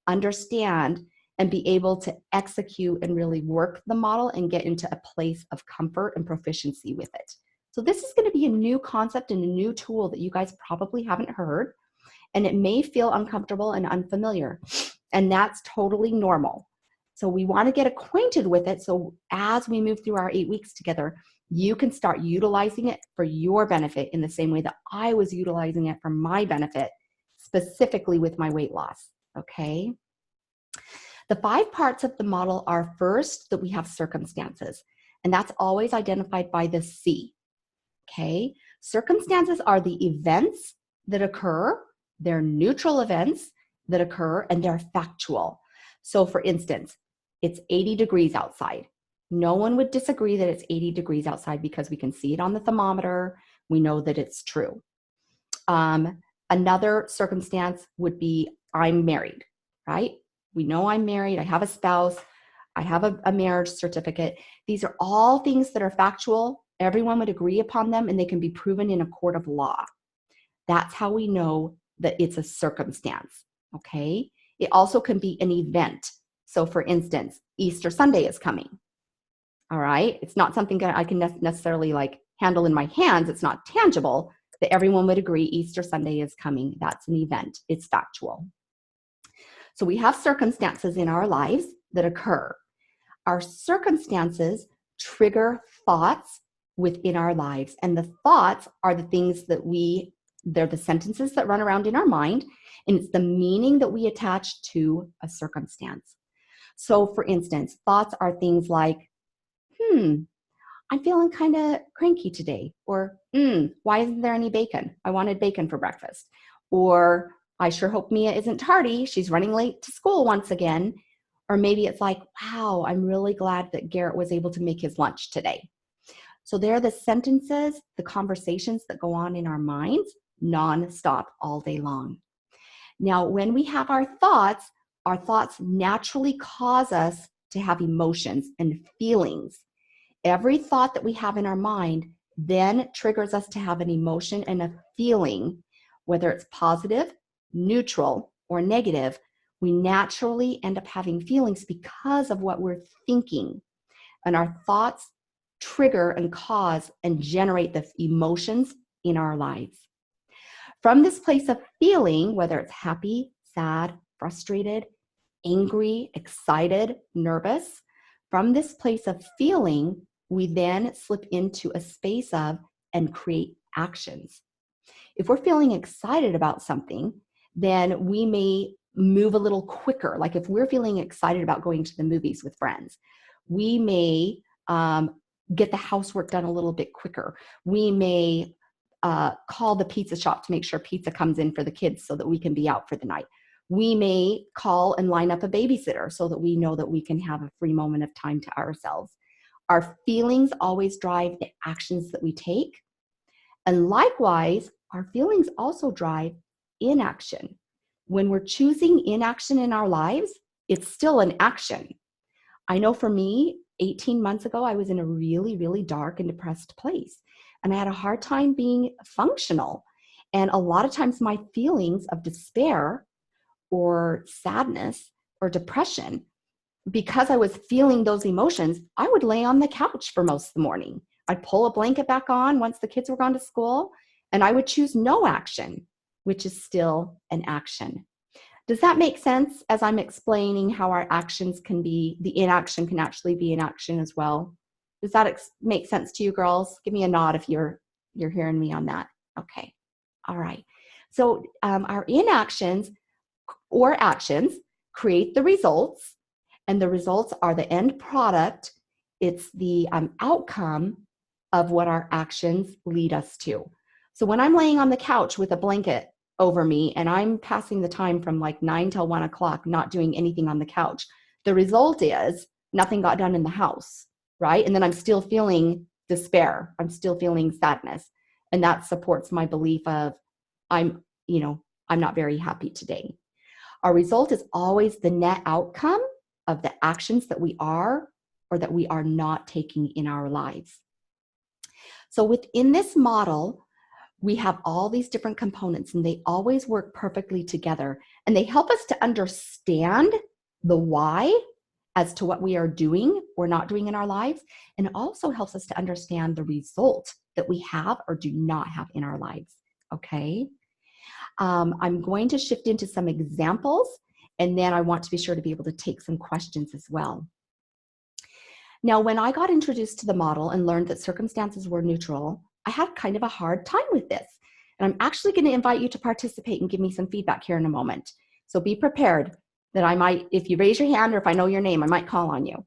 understand, and be able to execute and really work the model and get into a place of comfort and proficiency with it. So this is going to be a new concept and a new tool that you guys probably haven't heard, and it may feel uncomfortable and unfamiliar, and that's totally normal. So we want to get acquainted with it, so as we move through our 8 weeks together, you can start utilizing it for your benefit in the same way that I was utilizing it for my benefit, specifically with my weight loss, okay? The 5 parts of the model are, first, that we have circumstances, and that's always identified by the C. Okay, circumstances are the events that occur, they're neutral events that occur, and they're factual. So for instance, it's 80 degrees outside. No one would disagree that it's 80 degrees outside because we can see it on the thermometer. We know that it's true. Another circumstance would be I'm married, right? We know I'm married, I have a spouse, I have a marriage certificate. These are all things that are factual Everyone would agree upon them and they can be proven in a court of law. That's how we know that it's a circumstance, okay? It also can be an event. So for instance, Easter Sunday is coming, all right? It's not something that I can necessarily like handle in my hands. It's not tangible, that everyone would agree Easter Sunday is coming. That's an event. It's factual. So we have circumstances in our lives that occur. Our circumstances trigger thoughts within our lives. And the thoughts are the things that they're the sentences that run around in our mind, and it's the meaning that we attach to a circumstance. So for instance, thoughts are things like, I'm feeling kind of cranky today. Or, why isn't there any bacon? I wanted bacon for breakfast. Or, I sure hope Mia isn't tardy. She's running late to school once again. Or maybe it's like, wow, I'm really glad that Garrett was able to make his lunch today. So they're the sentences, the conversations that go on in our minds nonstop all day long. Now, when we have our thoughts naturally cause us to have emotions and feelings. Every thought that we have in our mind then triggers us to have an emotion and a feeling, whether it's positive, neutral, or negative. We naturally end up having feelings because of what we're thinking. And our thoughts trigger and cause and generate the emotions in our lives. From this place of feeling, whether it's happy, sad, frustrated, angry, excited, nervous, from this place of feeling, we then slip into a space of and create actions. If we're feeling excited about something, then we may move a little quicker. Like if we're feeling excited about going to the movies with friends, we may get the housework done a little bit quicker. We may call the pizza shop to make sure pizza comes in for the kids so that we can be out for the night. We may call and line up a babysitter so that we know that we can have a free moment of time to ourselves. Our feelings always drive the actions that we take. And likewise, our feelings also drive inaction. When we're choosing inaction in our lives, it's still an action. I know for me, 18 months ago, I was in a really, really dark and depressed place. And I had a hard time being functional. And a lot of times my feelings of despair or sadness or depression, because I was feeling those emotions, I would lay on the couch for most of the morning. I'd pull a blanket back on once the kids were gone to school, and I would choose no action, which is still an action. Does that make sense as I'm explaining how our actions can be, the inaction can actually be an action as well? Does that make sense to you girls? Give me a nod if you're hearing me on that. Okay. All right. So our inactions or actions create the results, and the results are the end product. It's the outcome of what our actions lead us to. So when I'm laying on the couch with a blanket over me and I'm passing the time from like 9 till 1 o'clock, not doing anything on the couch, the result is nothing got done in the house, right? And then I'm still feeling despair. I'm still feeling sadness. And that supports my belief of I'm not very happy today. Our result is always the net outcome of the actions that we are or that we are not taking in our lives. So within this model, we have all these different components and they always work perfectly together. And they help us to understand the why as to what we are doing or not doing in our lives. And it also helps us to understand the result that we have or do not have in our lives. Okay. I'm going to shift into some examples, and then I want to be sure to be able to take some questions as well. Now, when I got introduced to the model and learned that circumstances were neutral, I had kind of a hard time with this. And I'm actually going to invite you to participate and give me some feedback here in a moment. So be prepared that I might, if you raise your hand or if I know your name, I might call on you.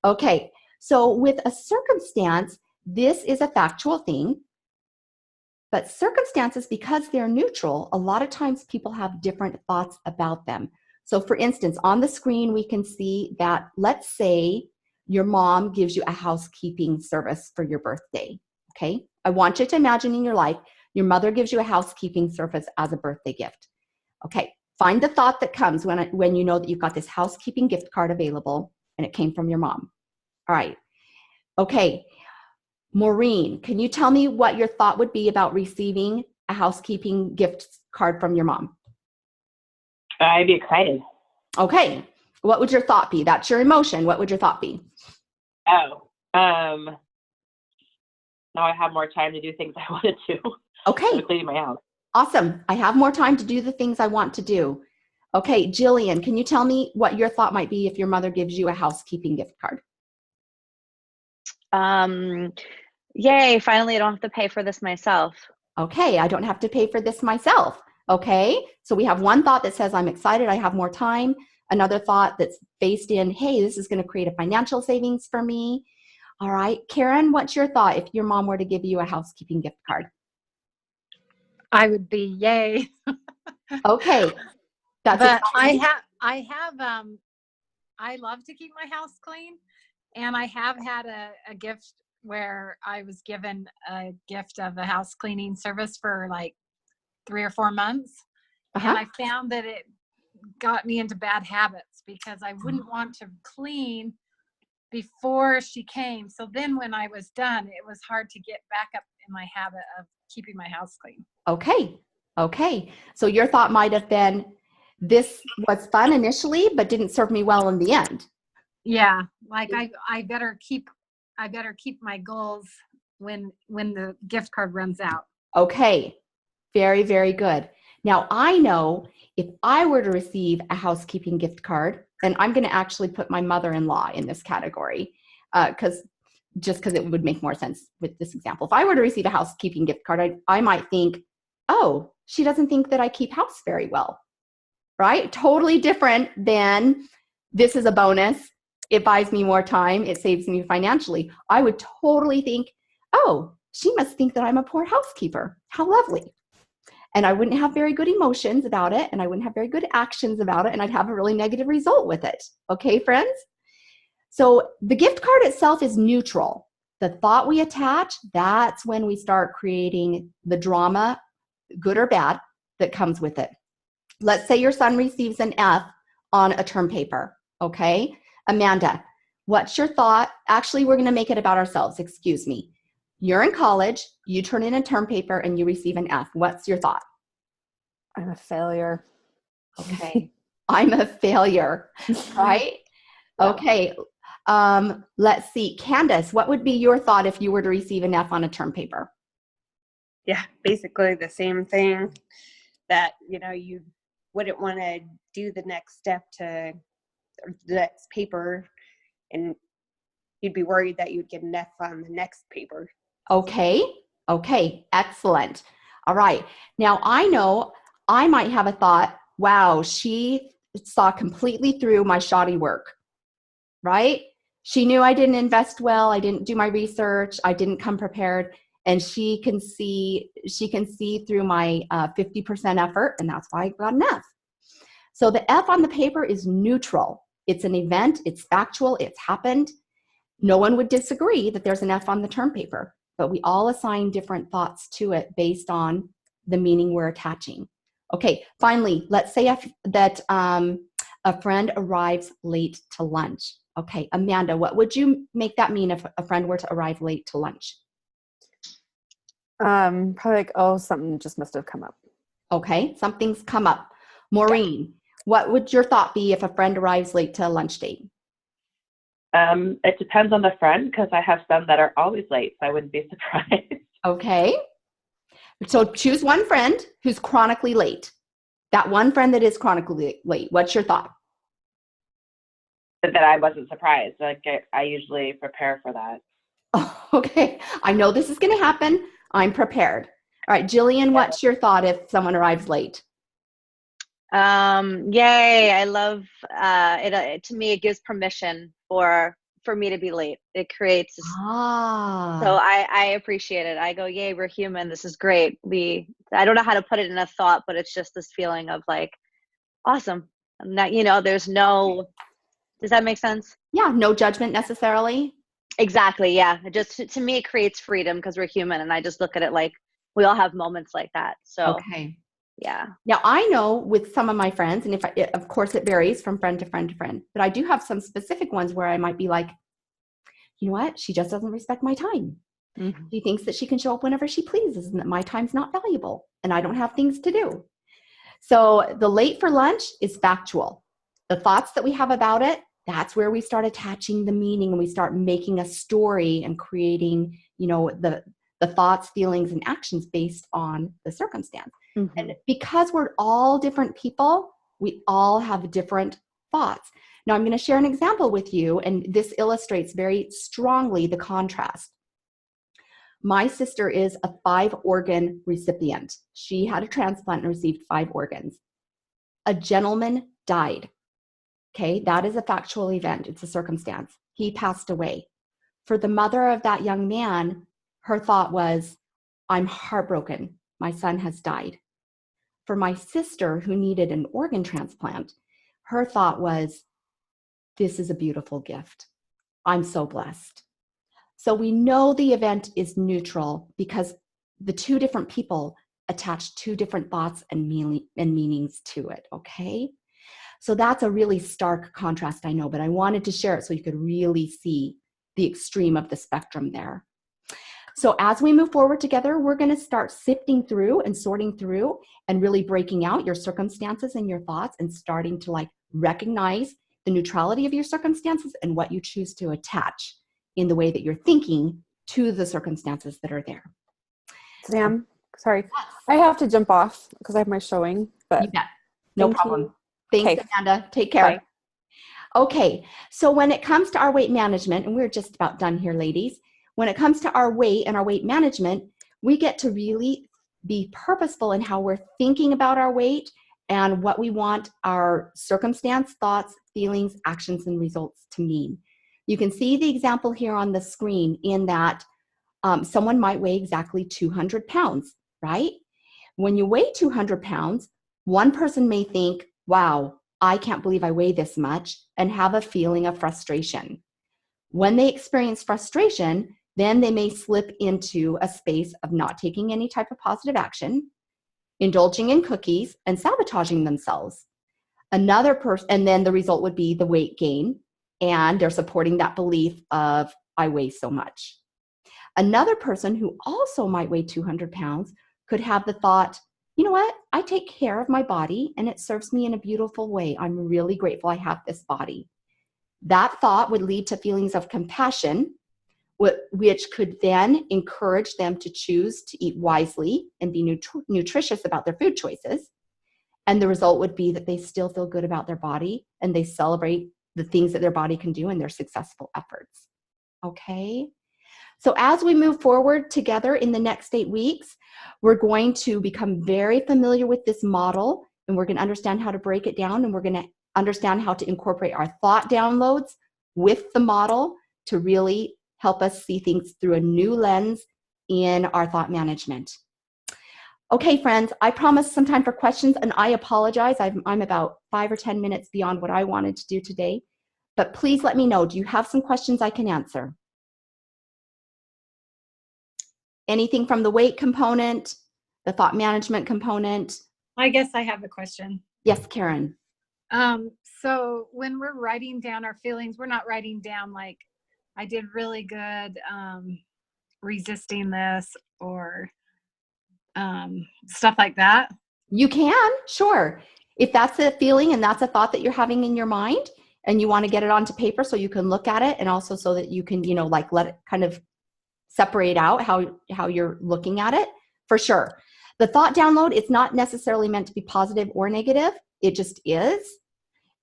Okay, so with a circumstance, this is a factual thing. But circumstances, because they're neutral, a lot of times people have different thoughts about them. So for instance, on the screen, we can see that, let's say your mom gives you a housekeeping service for your birthday, okay? I want you to imagine in your life, your mother gives you a housekeeping service as a birthday gift. Okay, find the thought that comes when you know that you've got this housekeeping gift card available and it came from your mom. All right, okay. Maureen, can you tell me what your thought would be about receiving a housekeeping gift card from your mom? I'd be excited. Okay. What would your thought be? That's your emotion. What would your thought be? Oh, now I have more time to do things I want to do. Okay. Cleaning my house. Awesome. I have more time to do the things I want to do. Okay, Jillian, can you tell me what your thought might be if your mother gives you a housekeeping gift card? Yay, finally I don't have to pay for this myself. Okay, I don't have to pay for this myself. Okay, so we have one thought that says I'm excited, I have more time. Another thought that's based in, hey, this is going to create a financial savings for me. All right, Karen, what's your thought if your mom were to give you a housekeeping gift card? I would be yay. Okay, that's But exciting. I love to keep my house clean, and I have had a gift where I was given a gift of a house cleaning service for like 3 or 4 months, and I found that it got me into bad habits because I wouldn't want to clean before she came. So then when I was done, it was hard to get back up in my habit of keeping my house clean. Okay. So your thought might have been, this was fun initially, but didn't serve me well in the end. Yeah, like I better keep my goals when the gift card runs out. Okay, very, very good. Now I know if I were to receive a housekeeping gift card, and I'm going to actually put my mother-in-law in this category, because it would make more sense with this example. If I were to receive a housekeeping gift card, I might think, oh, she doesn't think that I keep house very well, right? Totally different than this is a bonus. It buys me more time. It saves me financially. I would totally think, oh, she must think that I'm a poor housekeeper. How lovely. And I wouldn't have very good emotions about it, and I wouldn't have very good actions about it, and I'd have a really negative result with it. Okay, friends? So the gift card itself is neutral. The thought we attach, that's when we start creating the drama, good or bad, that comes with it. Let's say your son receives an F on a term paper, okay? Amanda, what's your thought? Actually, we're gonna make it about ourselves, excuse me. You're in college, you turn in a term paper and you receive an F. What's your thought? I'm a failure. Okay. I'm a failure, right? Yeah. Okay. Let's see. Candace, what would be your thought if you were to receive an F on a term paper? Yeah, basically the same thing, that, you wouldn't want to do the next step to the next paper, and you'd be worried that you'd get an F on the next paper. Okay. Excellent. All right. Now I know I might have a thought, wow, she saw completely through my shoddy work, right? She knew I didn't invest well. I didn't do my research. I didn't come prepared. And she can see through my 50% effort, and that's why I got an F. So the F on the paper is neutral. It's an event. It's factual. It's happened. No one would disagree that there's an F on the term paper, but we all assign different thoughts to it based on the meaning we're attaching. Okay, finally, let's say that a friend arrives late to lunch. Okay, Amanda, what would you make that mean if a friend were to arrive late to lunch? Probably like, oh, something just must have come up. Okay, something's come up. Maureen, what would your thought be if a friend arrives late to a lunch date? It depends on the friend, because I have some that are always late, so I wouldn't be surprised. Okay. So choose one friend who's chronically late. That one friend that is chronically late. What's your thought? That I wasn't surprised. Like I usually prepare for that. Oh, okay. I know this is going to happen. I'm prepared. All right, Jillian, what's your thought if someone arrives late? Yay, I love it. To me, it gives permission for me to be late. It creates so I appreciate it. I go, yay, we're human. This is great. I don't know how to put it in a thought, but it's just this feeling of like, awesome. Not, there's no, does that make sense? Yeah, no judgment necessarily. Exactly. Yeah. It just, to me, it creates freedom because we're human. And I just look at it like we all have moments like that. So, okay. Yeah. Now I know with some of my friends, and of course it varies from friend to friend to friend, but I do have some specific ones where I might be like, you know what? She just doesn't respect my time. She thinks that she can show up whenever she pleases and that my time's not valuable and I don't have things to do. So the late for lunch is factual. The thoughts that we have about it, that's where we start attaching the meaning and we start making a story and creating, the thoughts, feelings, and actions based on the circumstance. And because we're all different people, we all have different thoughts. Now I'm going to share an example with you, and this illustrates very strongly the contrast. My sister is a 5-organ recipient. She had a transplant and received 5 organs. A gentleman died. Okay, that is a factual event. It's a circumstance. He passed away. For the mother of that young man, her thought was, I'm heartbroken. My son has died. For my sister, who needed an organ transplant, her thought was, this is a beautiful gift. I'm so blessed. So we know the event is neutral because the 2 different people attach 2 different thoughts and meanings to it, okay? So that's a really stark contrast, I know, but I wanted to share it so you could really see the extreme of the spectrum there. So as we move forward together, we're going to start sifting through and sorting through and really breaking out your circumstances and your thoughts and starting to recognize the neutrality of your circumstances and what you choose to attach in the way that you're thinking to the circumstances that are there. Sam, sorry. I have to jump off because I have my showing, but you bet. No problem. you. Thanks, Okay. Amanda. Take care. Bye. Okay, so when it comes to our weight management, and we're just about done here, ladies, when it comes to our weight and our weight management, we get to really be purposeful in how we're thinking about our weight and what we want our circumstance, thoughts, feelings, actions, and results to mean. You can see the example here on the screen in that someone might weigh exactly 200 pounds, right? When you weigh 200 pounds, one person may think, wow, I can't believe I weigh this much, and have a feeling of frustration. When they experience frustration, then they may slip into a space of not taking any type of positive action, indulging in cookies, and sabotaging themselves. Another person, and then the result would be the weight gain, and they're supporting that belief of, I weigh so much. Another person who also might weigh 200 pounds could have the thought, you know what? I take care of my body and it serves me in a beautiful way. I'm really grateful I have this body. That thought would lead to feelings of compassion, which could then encourage them to choose to eat wisely and be nutritious about their food choices. And the result would be that they still feel good about their body and they celebrate the things that their body can do in their successful efforts. Okay? So as we move forward together in the next 8 weeks, we're going to become very familiar with this model, and we're going to understand how to break it down, and we're going to understand how to incorporate our thought downloads with the model to really help us see things through a new lens in our thought management. Okay, friends, I promised some time for questions, and I apologize. I'm about 5 or 10 minutes beyond what I wanted to do today, but please let me know. Do you have some questions I can answer? Anything from the weight component, the thought management component? I guess I have a question. Yes, Karen. So when we're writing down our feelings, we're not writing down like, I did really good resisting this or stuff like that. You can, sure. If that's a feeling and that's a thought that you're having in your mind and you want to get it onto paper so you can look at it and also so that you can, let it kind of separate out how you're looking at it, for sure. The thought download, it's not necessarily meant to be positive or negative. It just is.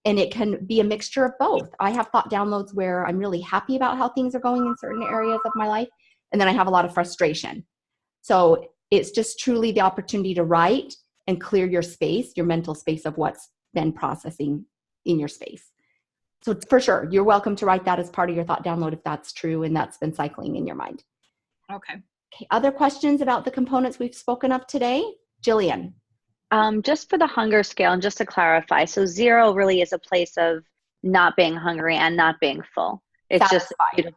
And it can be a mixture of both. I have thought downloads where I'm really happy about how things are going in certain areas of my life. And then I have a lot of frustration. So it's just truly the opportunity to write and clear your space, your mental space of what's been processing in your space. So for sure, you're welcome to write that as part of your thought download if that's true and that's been cycling in your mind. Okay. Other questions about the components we've spoken of today? Jillian. Just for the hunger scale, and just to clarify, so 0 really is a place of not being hungry and not being full. It's satisfied.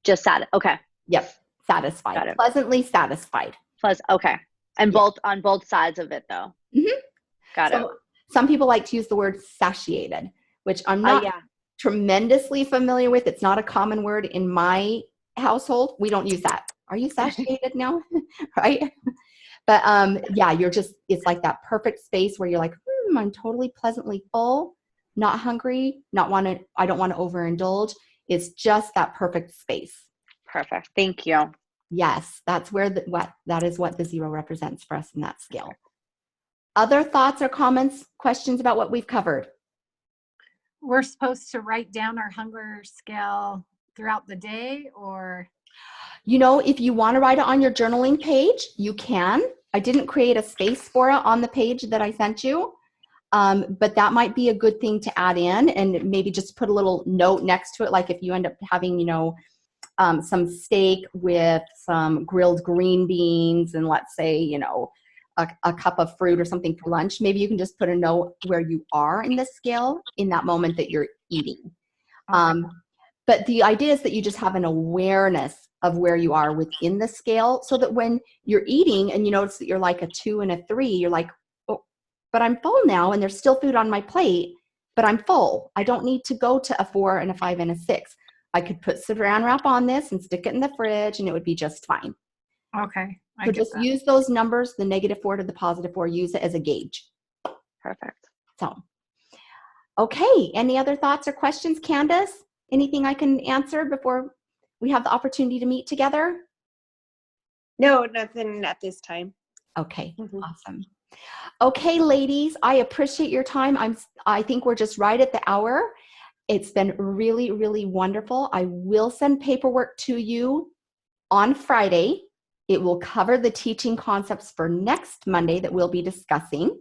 just sad. Okay. Yep. Satisfied. Got it. Pleasantly satisfied. Plus, okay. And on both sides of it though. Mm-hmm. Got it. Some people like to use the word satiated, which I'm not tremendously familiar with. It's not a common word in my household. We don't use that. are you satiated now? Right? But yeah, it's like that perfect space where you're like, I'm totally pleasantly full, not hungry, I don't want to overindulge. It's just that perfect space. Perfect. Thank you. Yes, that's where that is what the 0 represents for us in that scale. Other thoughts or comments, questions about what we've covered? We're supposed to write down our hunger scale throughout the day, or? If you want to write it on your journaling page, you can. I didn't create a space for it on the page that I sent you, but that might be a good thing to add in, and maybe just put a little note next to it, like if you end up having, some steak with some grilled green beans and let's say, a cup of fruit or something for lunch, maybe you can just put a note where you are in the scale in that moment that you're eating. Okay. But the idea is that you just have an awareness of where you are within the scale, so that when you're eating and you notice that you're like a 2 and a 3, you're like, oh, but I'm full now and there's still food on my plate, but I'm full. I don't need to go to a 4 and a 5 and a 6. I could put saran wrap on this and stick it in the fridge and it would be just fine. Okay. So just use those numbers, the -4 to the +4, use it as a gauge. Perfect. So, okay. Any other thoughts or questions, Candace? Anything I can answer before we have the opportunity to meet together? No, nothing at this time. Okay, awesome. Okay, ladies, I appreciate your time. I think we're just right at the hour. It's been really, really wonderful. I will send paperwork to you on Friday. It will cover the teaching concepts for next Monday that we'll be discussing.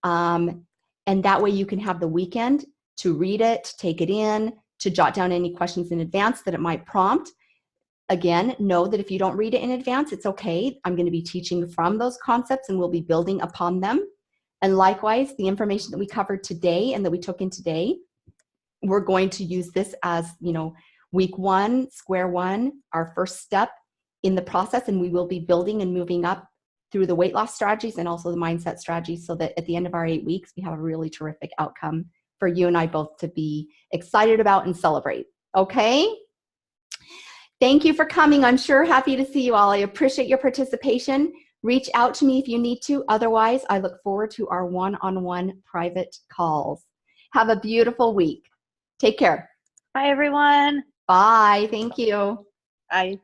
And that way you can have the weekend to read it, take it in, to jot down any questions in advance that it might prompt. Again, know that if you don't read it in advance, it's okay. I'm going to be teaching from those concepts and we'll be building upon them. And likewise, the information that we covered today and that we took in today, we're going to use this as, week 1, square one, our first step in the process, and we will be building and moving up through the weight loss strategies and also the mindset strategies, so that at the end of our 8 weeks, we have a really terrific outcome for you and I both to be excited about and celebrate. Okay? Thank you for coming. I'm sure happy to see you all. I appreciate your participation. Reach out to me if you need to. Otherwise, I look forward to our one-on-one private calls. Have a beautiful week. Take care. Bye, everyone. Bye. Thank you. Bye.